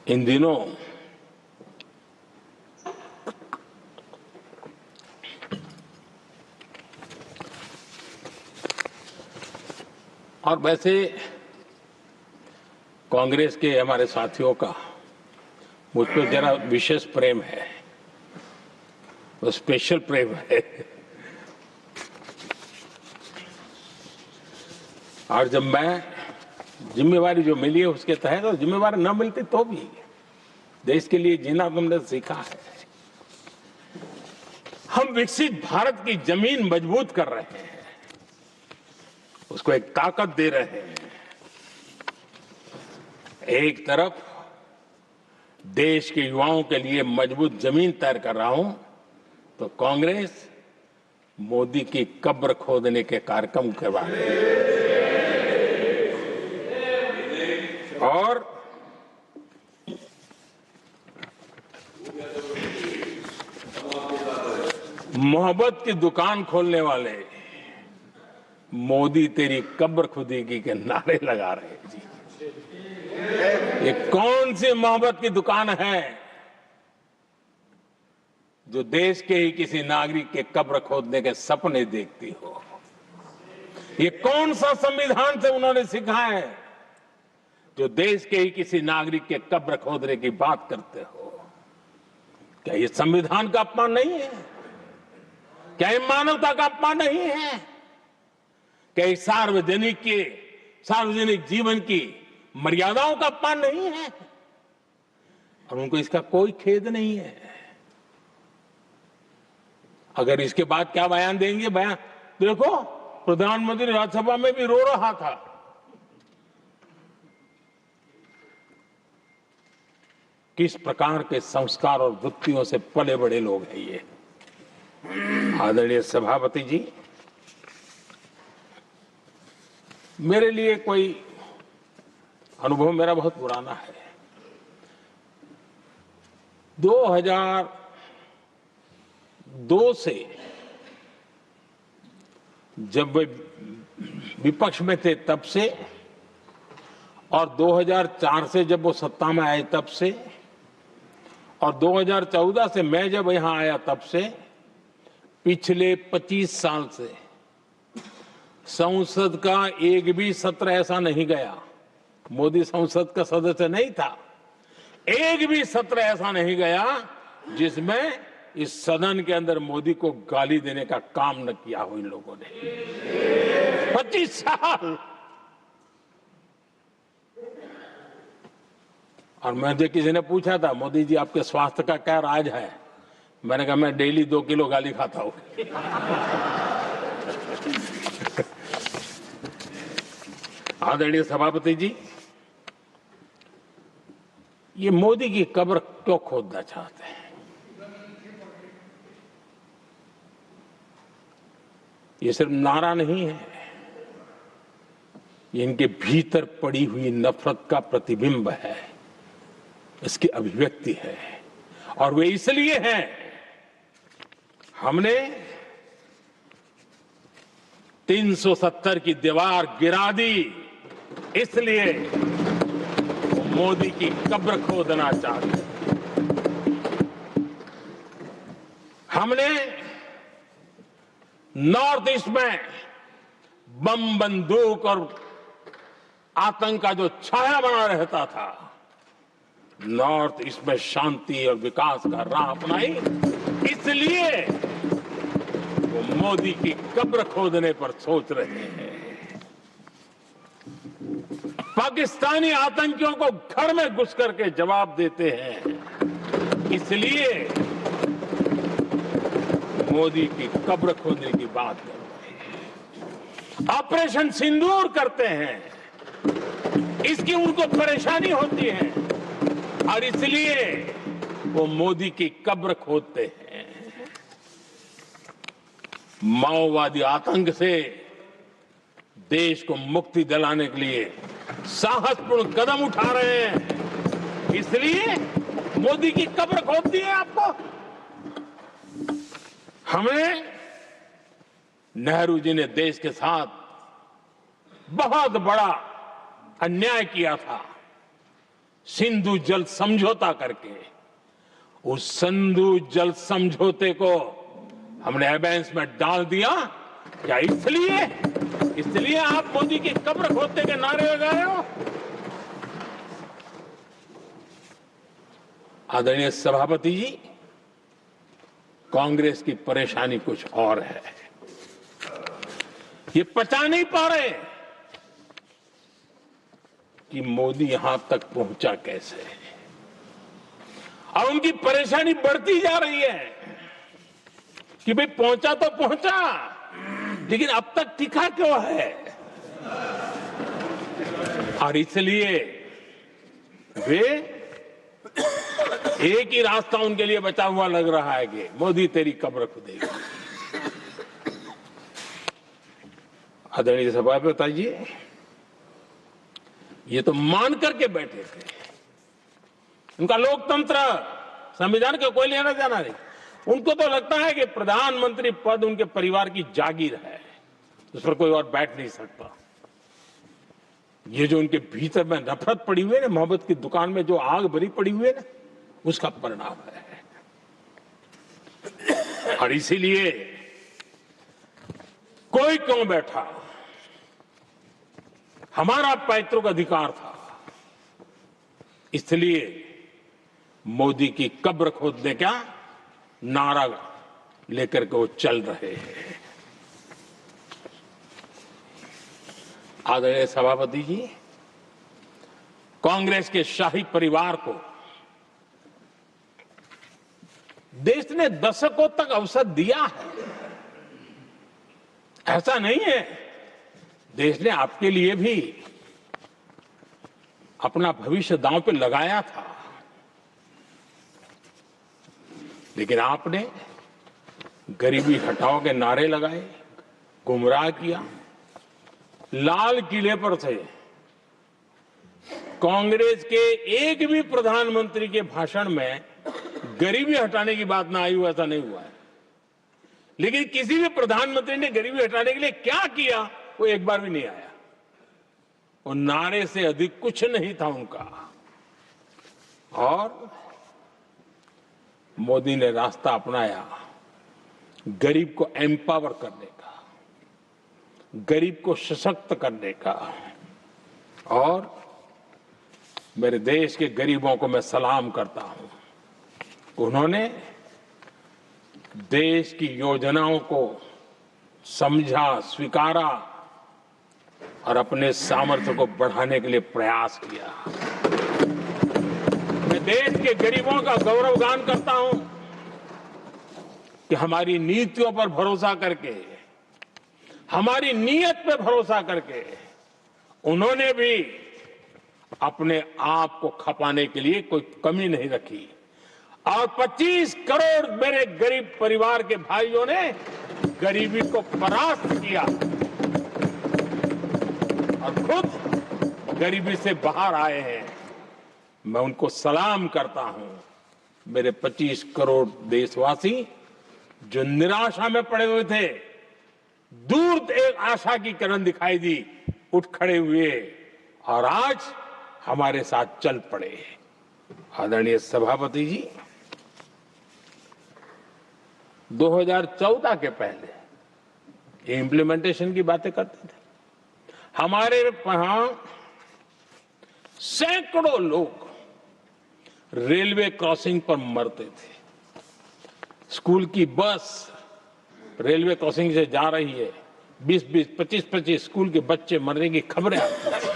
इन दिनों और वैसे कांग्रेस के हमारे साथियों का मुझ पर जरा विशेष प्रेम है, वो स्पेशल प्रेम है। और जब मैं जिम्मेवारी जो मिली है उसके तहत, और जिम्मेवारी न मिलती तो भी देश के लिए जीना तुमने सीखा है। हम विकसित भारत की जमीन मजबूत कर रहे हैं, उसको एक ताकत दे रहे हैं। एक तरफ देश के युवाओं के लिए मजबूत जमीन तैयार कर रहा हूं, तो कांग्रेस मोदी की कब्र खोदने के कार्यक्रम करवा रही है। और मोहब्बत की दुकान खोलने वाले मोदी तेरी कब्र खुदेगी के नारे लगा रहे हैं जी। ये कौन सी मोहब्बत की दुकान है जो देश के ही किसी नागरिक के कब्र खोदने के सपने देखती हो? ये कौन सा संविधान से उन्होंने सीखा है जो देश के ही किसी नागरिक के कब्र खोदने की बात करते हो? क्या ये संविधान का अपमान नहीं है? क्या ये मानवता का अपमान नहीं है? क्या ये सार्वजनिक जीवन की मर्यादाओं का अपमान नहीं है? और उनको इसका कोई खेद नहीं है। अगर इसके बाद क्या बयान देंगे? बयान देखो, प्रधानमंत्री राज्यसभा में भी रो रहा था। किस प्रकार के संस्कार और वृत्तियों से पले बड़े लोग हैं ये। आदरणीय सभापति जी, मेरे लिए कोई अनुभव मेरा बहुत पुराना है। 2002 से जब वे विपक्ष में थे तब से, और 2004 से जब वो सत्ता में आए तब से, और 2014 से मैं जब यहां आया तब से, पिछले 25 साल से संसद का एक भी सत्र ऐसा नहीं गया, मोदी संसद का सदस्य नहीं था, एक भी सत्र ऐसा नहीं गया जिसमें इस सदन के अंदर मोदी को गाली देने का काम न किया हो इन लोगों ने। 25 साल। और मुझे किसी ने पूछा था, मोदी जी आपके स्वास्थ्य का क्या राज है? मैंने कहा मैं डेली 2 किलो गाली खाता हूं। आदरणीय सभापति जी, ये मोदी की कब्र क्यों खोदना चाहते हैं? ये सिर्फ नारा नहीं है, ये इनके भीतर पड़ी हुई नफरत का प्रतिबिंब है, इसकी अभिव्यक्ति है। और वे इसलिए हैं, हमने 370 की दीवार गिरा दी, इसलिए वो मोदी की कब्र खोदना चाहते हैं। हमने नॉर्थ ईस्ट में बम, बंदूक और आतंक का जो छाया बना रहता था, नॉर्थ ईस्ट में शांति और विकास का राह अपनाई, इसलिए वो मोदी की कब्र खोदने पर सोच रहे हैं। पाकिस्तानी आतंकियों को घर में घुस करके जवाब देते हैं, इसलिए मोदी की कब्र खोदने की बात करते हैं। ऑपरेशन सिंदूर करते हैं, इसकी उनको परेशानी होती है और इसलिए वो मोदी की कब्र खोदते हैं। माओवादी आतंक से देश को मुक्ति दिलाने के लिए साहसपूर्ण कदम उठा रहे हैं, इसलिए मोदी की कब्र खोदती है आपको। हमें नेहरू जी ने देश के साथ बहुत बड़ा अन्याय किया था, सिंधु जल समझौता करके। उस सिंधु जल समझौते को हमने एबेंस में डाल दिया। क्या इसलिए आप मोदी की कब्र खोदने के नारे लगा रहे हो? आदरणीय सभापति जी, कांग्रेस की परेशानी कुछ और है। ये पचा नहीं पा रहे कि मोदी यहां तक पहुंचा कैसे। और उनकी परेशानी बढ़ती जा रही है कि भाई पहुंचा तो पहुंचा, लेकिन अब तक टिका क्यों है। और इसलिए वे एक ही रास्ता उनके लिए बचा हुआ लग रहा है कि मोदी तेरी कब्र खुदेगी। आदरणीय सभापति जी, ये तो मान करके बैठे थे। उनका लोकतंत्र, संविधान का कोई लेना देना नहीं। उनको तो लगता है कि प्रधानमंत्री पद उनके परिवार की जागीर है, उस पर कोई और बैठ नहीं सकता। ये जो उनके भीतर में नफरत पड़ी हुई है ना, मोहब्बत की दुकान में जो आग भरी पड़ी हुई है ना, उसका परिणाम है। और इसीलिए कोई क्यों बैठा, हमारा पैतृक अधिकार था, इसलिए मोदी की कब्र खोदने का नारा लेकर के वो चल रहे हैं। आदरणीय सभापति जी, कांग्रेस के शाही परिवार को देश ने दशकों तक अवसर दिया है, ऐसा नहीं है। देश ने आपके लिए भी अपना भविष्य दांव पे लगाया था, लेकिन आपने गरीबी हटाओ के नारे लगाए, गुमराह किया। लाल किले पर से कांग्रेस के एक भी प्रधानमंत्री के भाषण में गरीबी हटाने की बात ना आई हो, ऐसा नहीं हुआ है। लेकिन किसी भी प्रधानमंत्री ने गरीबी हटाने के लिए क्या किया, वो एक बार भी नहीं आया। वो नारे से अधिक कुछ नहीं था उनका। और मोदी ने रास्ता अपनाया गरीब को एम्पावर करने का, गरीब को सशक्त करने का। और मेरे देश के गरीबों को मैं सलाम करता हूं, उन्होंने देश की योजनाओं को समझा, स्वीकारा और अपने सामर्थ्य को बढ़ाने के लिए प्रयास किया। मैं देश के गरीबों का गौरवगान करता हूं कि हमारी नीतियों पर भरोसा करके, हमारी नीयत पे भरोसा करके उन्होंने भी अपने आप को खपाने के लिए कोई कमी नहीं रखी। और 25 करोड़ मेरे गरीब परिवार के भाइयों ने गरीबी को परास्त किया और खुद गरीबी से बाहर आए हैं। मैं उनको सलाम करता हूं। मेरे 25 करोड़ देशवासी जो निराशा में पड़े हुए थे, दूर एक आशा की किरण दिखाई दी, उठ खड़े हुए और आज हमारे साथ चल पड़े। आदरणीय सभापति जी, 2014 के पहले ये इम्प्लीमेंटेशन की बातें करते थे। हमारे यहां सैकड़ों लोग रेलवे क्रॉसिंग पर मरते थे। स्कूल की बस रेलवे क्रॉसिंग से जा रही है, 20-20, 25-25 स्कूल के बच्चे मरने की खबरें आती थी।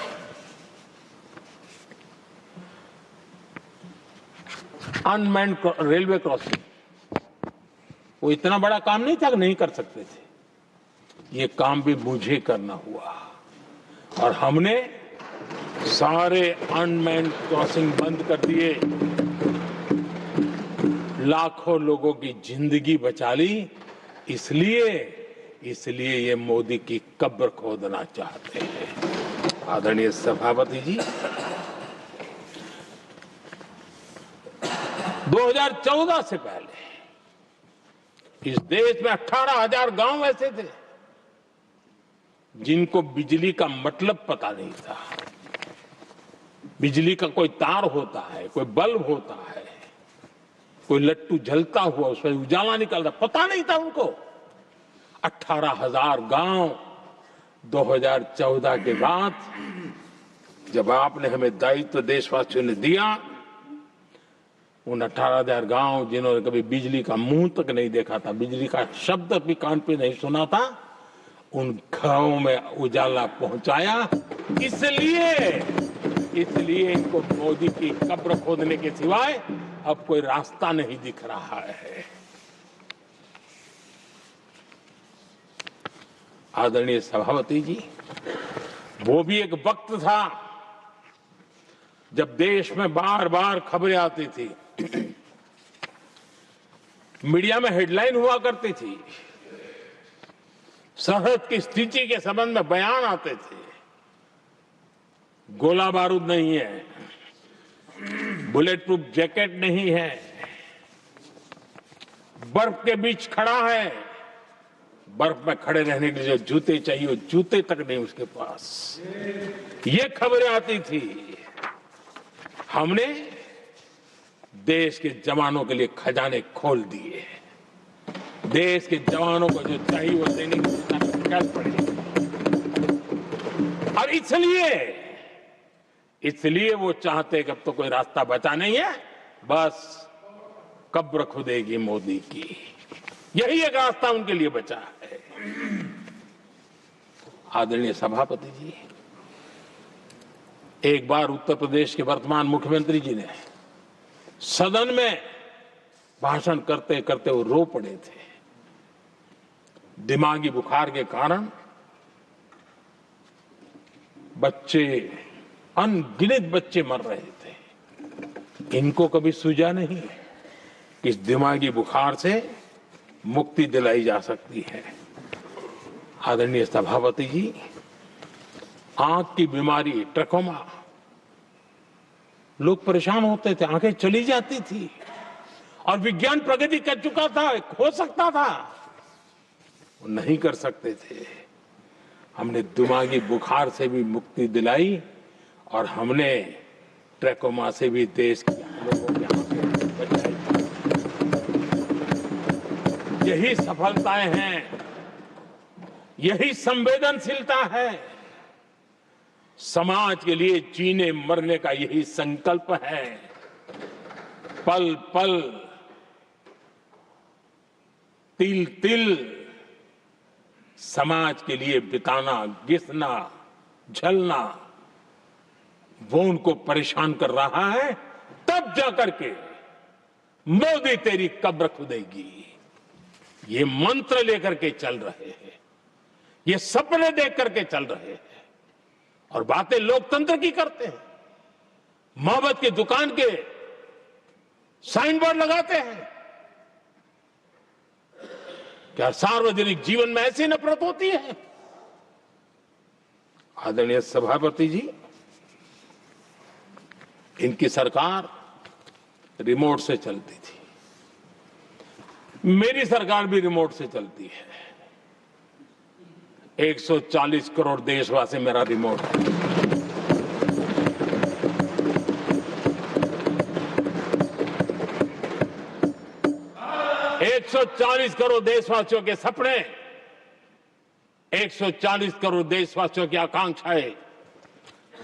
अनमैन्ड रेलवे क्रॉसिंग, वो इतना बड़ा काम नहीं था कि नहीं कर सकते थे। ये काम भी मुझे करना हुआ और हमने सारे अनमैन्ड क्रॉसिंग बंद कर दिए, लाखों लोगों की जिंदगी बचा ली। इसलिए ये मोदी की कब्र खोदना चाहते हैं। आदरणीय सभापति जी, 2014 से पहले इस देश में 18,000 गांव ऐसे थे जिनको बिजली का मतलब पता नहीं था। बिजली का कोई तार होता है, कोई बल्ब होता है, कोई लट्टू जलता हुआ उसमें उजाला निकलता, पता नहीं था उनको। 18,000 गांव 2014 के बाद जब आपने हमें दायित्व देशवासियों ने दिया, उन 18,000 गांव जिन्होंने कभी बिजली का मुंह तक नहीं देखा था, बिजली का शब्द भी कान पे नहीं सुना था, उन गांवों में उजाला पहुंचाया। इसलिए इनको मोदी की कब्र खोदने के सिवाय अब कोई रास्ता नहीं दिख रहा है। आदरणीय सभापति जी, वो भी एक वक्त था जब देश में बार बार खबरें आती थी, मीडिया में हेडलाइन हुआ करती थी, सरहद की स्थिति के संबंध में बयान आते थे, गोला बारूद नहीं है, बुलेट प्रूफ जैकेट नहीं है, बर्फ के बीच खड़ा है, बर्फ में खड़े रहने के लिए जो जूते चाहिए वो जूते तक नहीं उसके पास, ये खबरें आती थी। हमने देश के जवानों के लिए खजाने खोल दिए, देश के जवानों को जो चाहिए वो देने की जरूरत पड़ेगी। और इसलिए वो चाहते कि अब तो कोई रास्ता बचा नहीं है, बस कब्र खुदेगी मोदी की, यही एक रास्ता उनके लिए बचा है। आदरणीय सभापति जी, एक बार उत्तर प्रदेश के वर्तमान मुख्यमंत्री जी ने सदन में भाषण करते करते वो रो पड़े थे। दिमागी बुखार के कारण बच्चे, अनगिनत बच्चे मर रहे थे। इनको कभी सूझा नहीं कि इस दिमागी बुखार से मुक्ति दिलाई जा सकती है। आदरणीय सभापति जी, आंख की बीमारी ट्रकोमा, लोग परेशान होते थे, आंखें चली जाती थी और विज्ञान प्रगति कर चुका था, हो सकता था, वो नहीं कर सकते थे। हमने दिमागी बुखार से भी मुक्ति दिलाई और हमने ट्रकोमा से भी देश के लोगों की आंखें बचाई। यही सफलताएं हैं, यही संवेदनशीलता है, समाज के लिए जीने मरने का यही संकल्प है। पल पल, तिल तिल समाज के लिए बिताना, घिसना, झलना, वो उनको परेशान कर रहा है। तब जाकर के मोदी तेरी कब्र खुदेगी, ये मंत्र लेकर के चल रहे हैं, ये सपने देख करके चल रहे हैं और बातें लोकतंत्र की करते हैं। मोहब्बत की दुकान के साइन बोर्ड लगाते हैं। क्या सार्वजनिक जीवन में ऐसी नफरत होती है? आदरणीय सभापति जी, इनकी सरकार रिमोट से चलती थी, मेरी सरकार भी रिमोट से चलती है। 140 करोड़ देशवासी मेरा रिमोट है। एक 140 करोड़ देशवासियों के सपने, 140 करोड़ देशवासियों की आकांक्षाएं,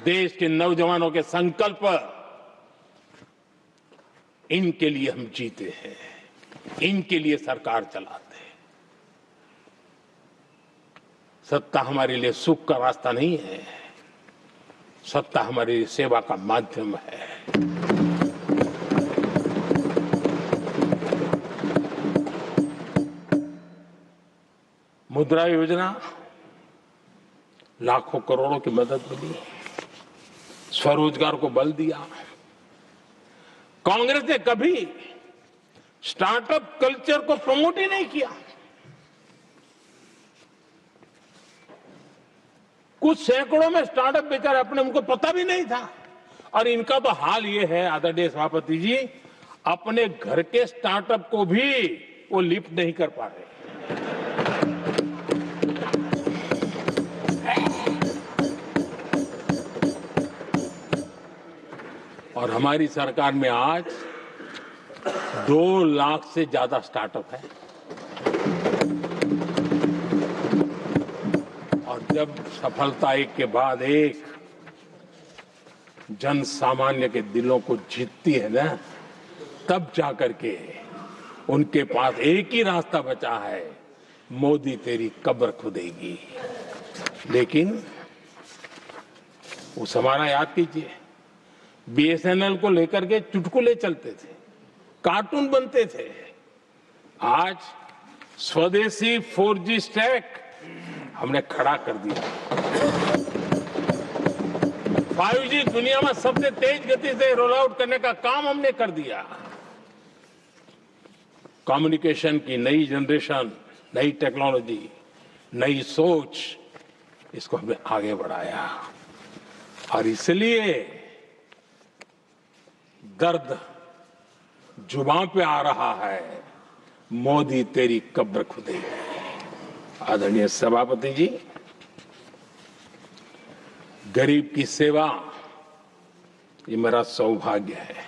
देश के नौजवानों के संकल्प, इनके लिए हम जीते हैं, इनके लिए सरकार चलाते हैं। सत्ता हमारे लिए सुख का रास्ता नहीं है, सत्ता हमारी लिए सेवा का माध्यम है। मुद्रा योजना, लाखों करोड़ों की मदद मिली, स्वरोजगार को बल दिया। कांग्रेस ने कभी स्टार्टअप कल्चर को प्रमोट ही नहीं किया। कुछ सैकड़ों में स्टार्टअप बेचारे अपने, उनको पता भी नहीं था। और इनका तो हाल ये है आदरणीय सभापति जी, अपने घर के स्टार्टअप को भी वो लिफ्ट नहीं कर पा रहे। और हमारी सरकार में आज 2 लाख से ज्यादा स्टार्टअप है। और जब सफलता एक के बाद एक जन सामान्य के दिलों को जीतती है ना, तब जाकर के उनके पास एक ही रास्ता बचा है, मोदी तेरी कब्र खुदेगी। लेकिन उस हमारा याद कीजिए, बीएसएनएल को लेकर के चुटकुले चलते थे, कार्टून बनते थे। आज स्वदेशी 4G स्टैक हमने खड़ा कर दिया। 5G दुनिया में सबसे तेज गति से रोल आउट करने का काम हमने कर दिया। कम्युनिकेशन की नई जनरेशन, नई टेक्नोलॉजी, नई सोच, इसको हमने आगे बढ़ाया। और इसलिए दर्द जुबान पे आ रहा है, मोदी तेरी कब्र खुदेगी। आदरणीय सभापति जी, गरीब की सेवा ये मेरा सौभाग्य है।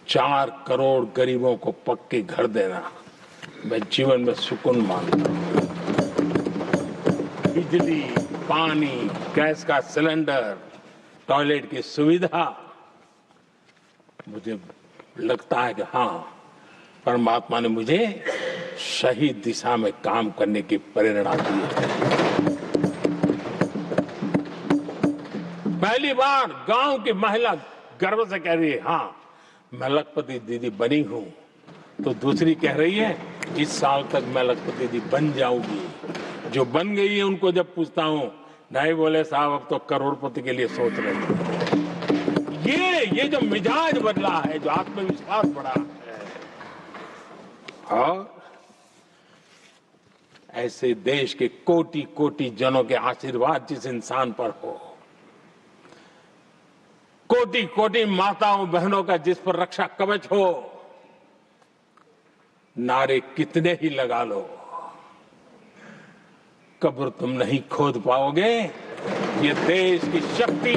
4 करोड़ गरीबों को पक्के घर देना मैं जीवन में सुकून मानता हूं। बिजली, पानी, गैस का सिलेंडर, टॉयलेट की सुविधा, मुझे लगता है कि हाँ, परमात्मा ने मुझे सही दिशा में काम करने की प्रेरणा दी है। पहली बार गांव की महिला गर्व से कह रही है, हाँ मैं लखपति दीदी बनी हूं, तो दूसरी कह रही है इस साल तक मैं लखपति दीदी बन जाऊंगी। जो बन गई है उनको जब पूछता हूं, नहीं बोले साहब अब तो करोड़पति के लिए सोच रहे हैं। ये जो मिजाज बदला है, जो आत्मविश्वास बढ़ा है, और ऐसे देश के कोटि कोटि जनों के आशीर्वाद जिस इंसान पर हो, कोटि कोटि माताओं बहनों का जिस पर रक्षा कवच हो, नारे कितने ही लगा लो, कब्र तुम नहीं खोद पाओगे। ये देश की शक्ति,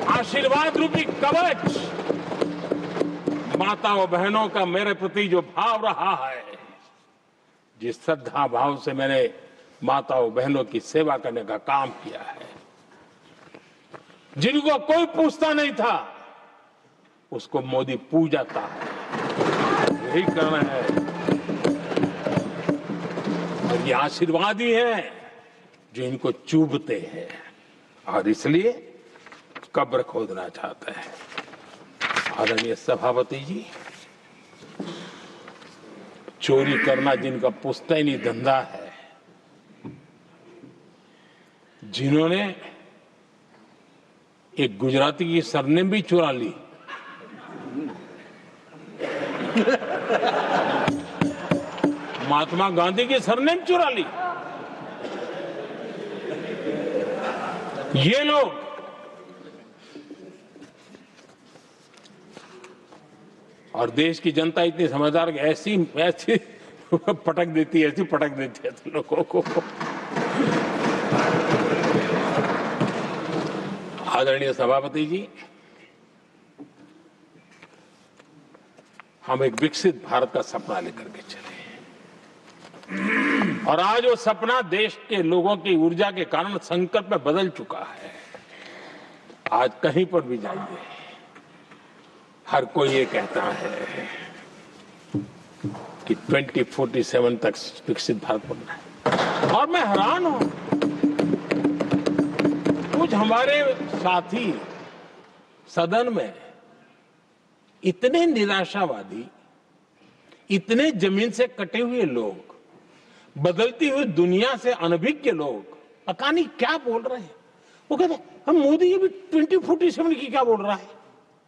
आशीर्वाद रूपी कवच, माताओं बहनों का मेरे प्रति जो भाव रहा है, जिस श्रद्धा भाव से मैंने माताओं बहनों की सेवा करने का काम किया है, जिनको कोई पूछता नहीं था उसको मोदी पूजाता है। यही करना है, और ये आशीर्वाद ही है जो इनको चूभते हैं, और इसलिए कब्र खोदना चाहते हैं। आदरणीय सभापति जी, चोरी करना जिनका पुश्तैनी धंधा है, जिन्होंने एक गुजराती की सरनेम भी चुरा ली, महात्मा गांधी की सरनेम चुरा ली, ये लोग और देश की जनता इतनी समझदार कि ऐसी पटक देती है, ऐसी पटक देती है लोगों को। आदरणीय सभापति जी, हम एक विकसित भारत का सपना लेकर के चले, और आज वो सपना देश के लोगों की ऊर्जा के कारण संकल्प में बदल चुका है। आज कहीं पर भी जाइए, हर कोई ये कहता है कि 2047 तक विकसित भारत बनना है, और मैं हैरान हूं, कुछ हमारे साथी सदन में इतने निराशावादी, इतने जमीन से कटे हुए लोग, बदलती हुई दुनिया से अनभिज्ञ लोग, पता नहीं क्या बोल रहे हैं। वो कहते हैं हम मोदी ये भी 2047 की क्या बोल रहा है,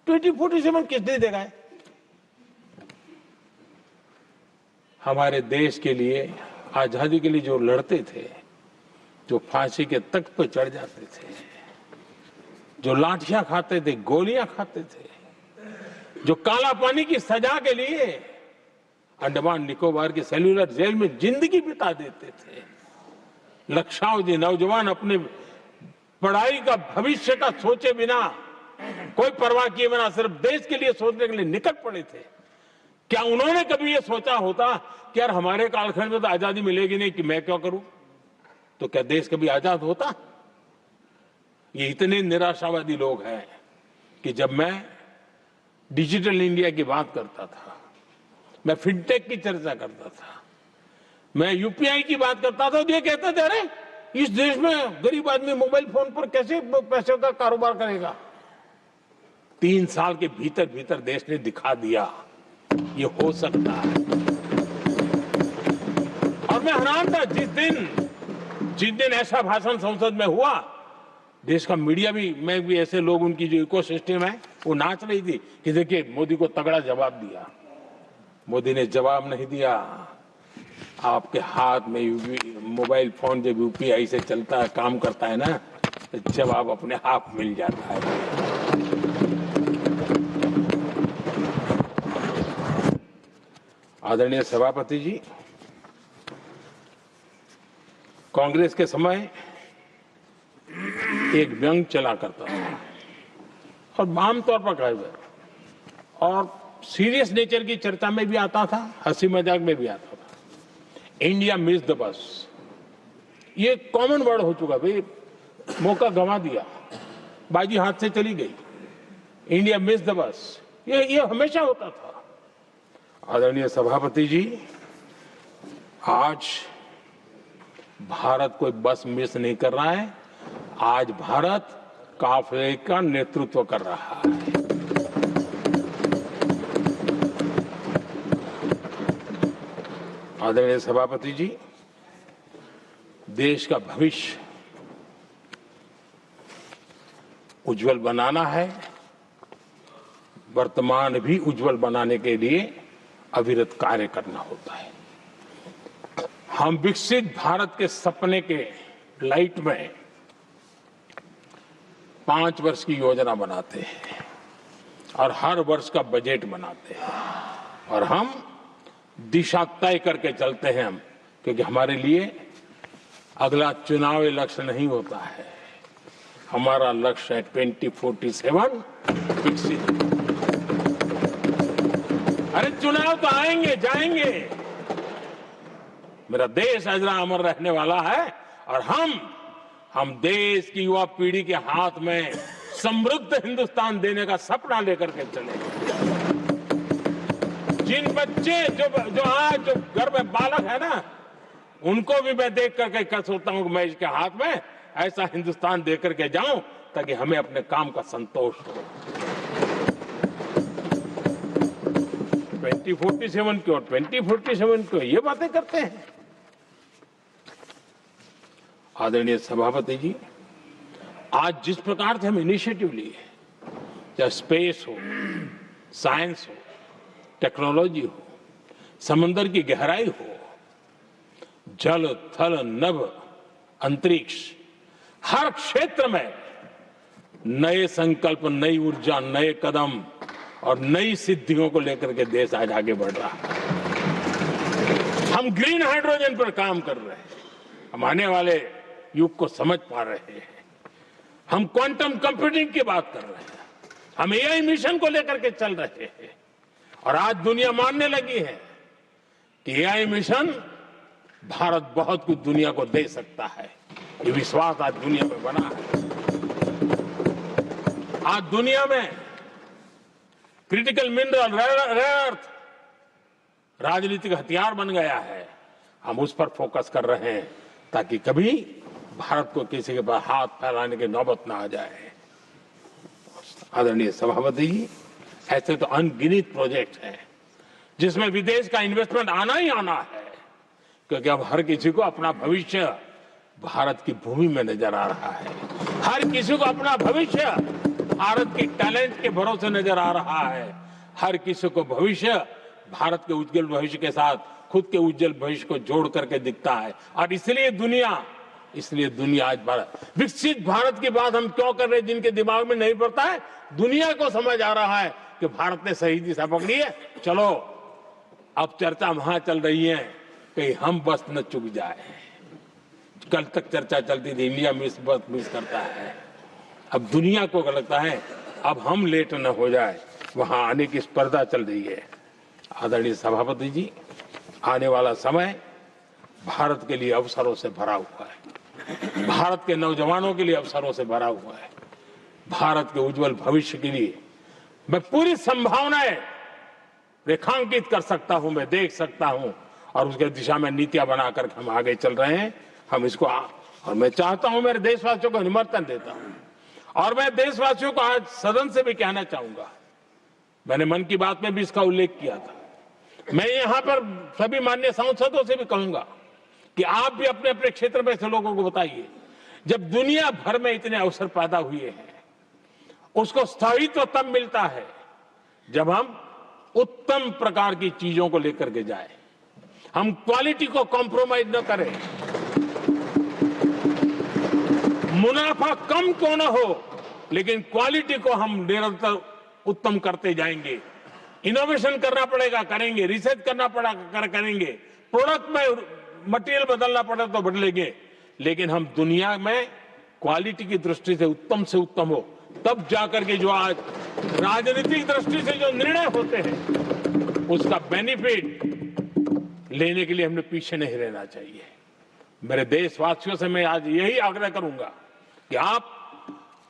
2047 किसने देगा है? हमारे देश के लिए, आजादी के लिए जो लड़ते थे, जो फांसी के तख्त पर चढ़ जाते थे, जो लाठियां खाते थे, गोलियां खाते थे, जो काला पानी की सजा के लिए अंडमान निकोबार की सेल्यूलर जेल में जिंदगी बिता देते थे, लक्षावधि नौजवान अपने पढ़ाई का भविष्य का सोचे बिना, कोई परवाह किए बिना सिर्फ देश के लिए सोचने के लिए निकल पड़े थे, क्या उन्होंने कभी ये सोचा होता कि यार हमारे कालखंड में तो आजादी मिलेगी नहीं, कि मैं क्यों करूं? तो क्या देश कभी आजाद होता? ये इतने निराशावादी लोग हैं कि जब मैं डिजिटल इंडिया की बात करता था, मैं फिनटेक की चर्चा करता था, मैं यूपीआई की बात करता था, तो ये कहते थे अरे इस देश में गरीब आदमी मोबाइल फोन पर कैसे पैसे का कारोबार करेगा? 3 साल के भीतर भीतर देश ने दिखा दिया ये हो सकता है। और मैं हैरान था जिस दिन ऐसा भाषण संसद में हुआ, देश का मीडिया भी, मैं भी, ऐसे लोग, उनकी जो इकोसिस्टम है वो नाच रही थी कि देखिए मोदी को तगड़ा जवाब दिया। मोदी ने जवाब नहीं दिया। आपके हाथ में मोबाइल फोन जब यूपीआई से चलता है, काम करता है ना, तो जवाब अपने आप मिल जाता है। आदरणीय सभापति जी, कांग्रेस के समय एक व्यंग चला करता था और आमतौर पर कहा हुआ और सीरियस नेचर की चर्चा में भी आता था, हंसी मजाक में भी आता था। इंडिया मिस द बस, ये कॉमन वर्ड हो चुका। भाई मौका गंवा दिया, बाजी हाथ से चली गई। इंडिया मिस द बस, ये हमेशा होता था। आदरणीय सभापति जी, आज भारत कोई बस मिस नहीं कर रहा है, आज भारत काफिले का नेतृत्व कर रहा है। आदरणीय सभापति जी, देश का भविष्य उज्जवल बनाना है, वर्तमान भी उज्जवल बनाने के लिए अविरत कार्य करना होता है। हम विकसित भारत के सपने के लाइट में 5 वर्ष की योजना बनाते हैं और हर वर्ष का बजट बनाते हैं और हम दिशा तय करके चलते हैं। हम, क्योंकि हमारे लिए अगला चुनावी लक्ष्य नहीं होता है, हमारा लक्ष्य है 2047 विकसित। अरे चुनाव तो आएंगे जाएंगे, मेरा देश अजरा अमर रहने वाला है और हम देश की युवा पीढ़ी के हाथ में समृद्ध हिंदुस्तान देने का सपना लेकर के चलेंगे। जिन बच्चे जो आज जो घर में बालक है ना, उनको भी मैं देख करके सोचता हूं कि मैं इसके हाथ में ऐसा हिंदुस्तान दे करके जाऊं ताकि हमें अपने काम का संतोष हो। 2047 क्यों, 2047 क्यों, ये बातें करते हैं। आदरणीय सभापति जी, आज जिस प्रकार से हम इनिशिएटिव लिए, चाहे स्पेस हो, साइंस हो, टेक्नोलॉजी हो, समंदर की गहराई हो, जल थल नभ अंतरिक्ष, हर क्षेत्र में नए संकल्प, नई ऊर्जा, नए कदम और नई सिद्धियों को लेकर के देश आज आगे बढ़ रहा है। हम ग्रीन हाइड्रोजन पर काम कर रहे हैं, हम आने वाले युग को समझ पा रहे हैं। हम क्वांटम कंप्यूटिंग की बात कर रहे हैं, हम एआई मिशन को लेकर के चल रहे हैं और आज दुनिया मानने लगी है कि एआई मिशन भारत बहुत कुछ दुनिया को दे सकता है। ये विश्वास आज दुनिया में बना है। आज दुनिया में क्रिटिकल मिनरल, रेयर अर्थ राजनीतिक हथियार बन गया है। हम उस पर फोकस कर रहे हैं ताकि कभी भारत को किसी के पास हाथ फैलाने की नौबत ना आ जाए। आदरणीय सभापति जी, ऐसे तो अनगिनत प्रोजेक्ट हैं जिसमें विदेश का इन्वेस्टमेंट आना ही आना है, क्योंकि अब हर किसी को अपना भविष्य भारत की भूमि में नजर आ रहा है। हर किसी को अपना भविष्य भारत की टैलेंट के भरोसे नजर आ रहा है। हर किसी को भविष्य भारत के उज्जवल भविष्य के साथ खुद के उज्जवल भविष्य को जोड़ करके दिखता है। और इसलिए दुनिया आज भारत, विकसित भारत की बात हम क्यों कर रहे हैं, जिनके दिमाग में नहीं पड़ता है, दुनिया को समझ आ रहा है कि भारत ने सही दिशा पकड़ी है। चलो अब चर्चा वहां चल रही है कहीं हम बस न चुक जाए। कल तक चर्चा चलती थी इंडिया बस मिस करता है, अब दुनिया को लगता है अब हम लेट न हो जाए, वहां आने की स्पर्धा चल रही है। आदरणीय सभापति जी, आने वाला समय भारत के लिए अवसरों से भरा हुआ है, भारत के नौजवानों के लिए अवसरों से भरा हुआ है। भारत के उज्जवल भविष्य के लिए मैं पूरी संभावनाएं रेखांकित कर सकता हूं, मैं देख सकता हूं और उसके दिशा में नीतियां बनाकर हम आगे चल रहे हैं। हम इसको और मैं चाहता हूं, मेरे देशवासियों को निमंत्रण देता हूं और मैं देशवासियों को आज सदन से भी कहना चाहूंगा, मैंने मन की बात में भी इसका उल्लेख किया था, मैं यहां पर सभी माननीय सांसदों से भी कहूंगा कि आप भी अपने अपने क्षेत्र में ऐसे लोगों को बताइए, जब दुनिया भर में इतने अवसर पैदा हुए हैं, उसको स्थायित्व तब मिलता है जब हम उत्तम प्रकार की चीजों को लेकर के जाए, हम क्वालिटी को कॉम्प्रोमाइज न करें। मुनाफा कम क्यों न हो, लेकिन क्वालिटी को हम निरंतर उत्तम करते जाएंगे। इनोवेशन करना पड़ेगा, करेंगे, रिसर्च करना पड़ेगा, करेंगे, प्रोडक्ट में मटेरियल बदलना पड़े तो बदलेंगे, लेकिन हम दुनिया में क्वालिटी की दृष्टि से उत्तम हो, तब जाकर के जो आज राजनीतिक दृष्टि से जो निर्णय होते हैं उसका बेनिफिट लेने के लिए हमने पीछे नहीं रहना चाहिए। मेरे देशवासियों से मैं आज यही आग्रह करूंगा कि आप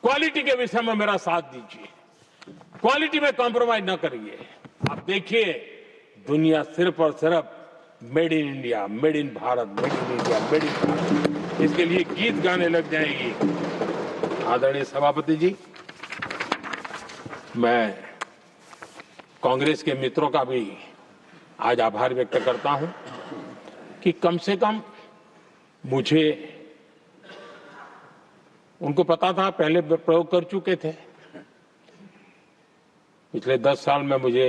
क्वालिटी के विषय में मेरा साथ दीजिए, क्वालिटी में कॉम्प्रोमाइज न करिए। आप देखिए, दुनिया सिर्फ और सिर्फ made in India, made in Bharat, made in India, made in Bharat, इसके लिए गीत गाने लग जाएगी। आदरणीय सभापति जी, मैं कांग्रेस के मित्रों का भी आज आभार व्यक्त करता हूं कि कम से कम मुझे, उनको पता था, पहले प्रयोग कर चुके थे, पिछले 10 साल में मुझे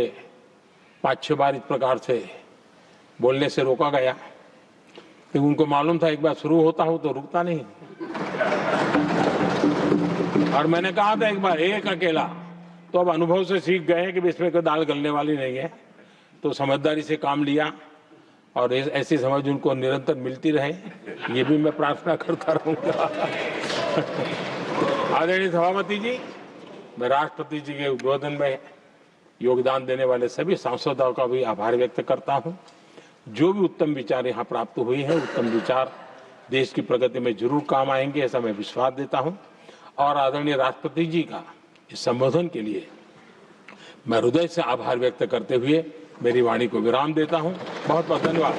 5-6 बार इस प्रकार से बोलने से रोका गया, क्योंकि उनको मालूम था एक बार शुरू होता हो तो रुकता नहीं। और मैंने कहा था एक बार, एक अकेला, तो अब अनुभव से सीख गए कि इसमें कोई दाल गलने वाली नहीं है, तो समझदारी से काम लिया और ऐसी समझ उनको निरंतर मिलती रहे, ये भी मैं प्रार्थना करता रहूंगा। आदरणीय सभापति जी, मैं राष्ट्रपति जी के उद्बोधन में योगदान देने वाले सभी सांसदों का भी आभार व्यक्त करता हूं। जो भी उत्तम विचार यहाँ प्राप्त हुए हैं, उत्तम विचार देश की प्रगति में जरूर काम आएंगे, ऐसा मैं विश्वास देता हूं। और आदरणीय राष्ट्रपति जी का इस संबोधन के लिए मैं हृदय से आभार व्यक्त करते हुए मेरी वाणी को विराम देता हूं। बहुत बहुत धन्यवाद।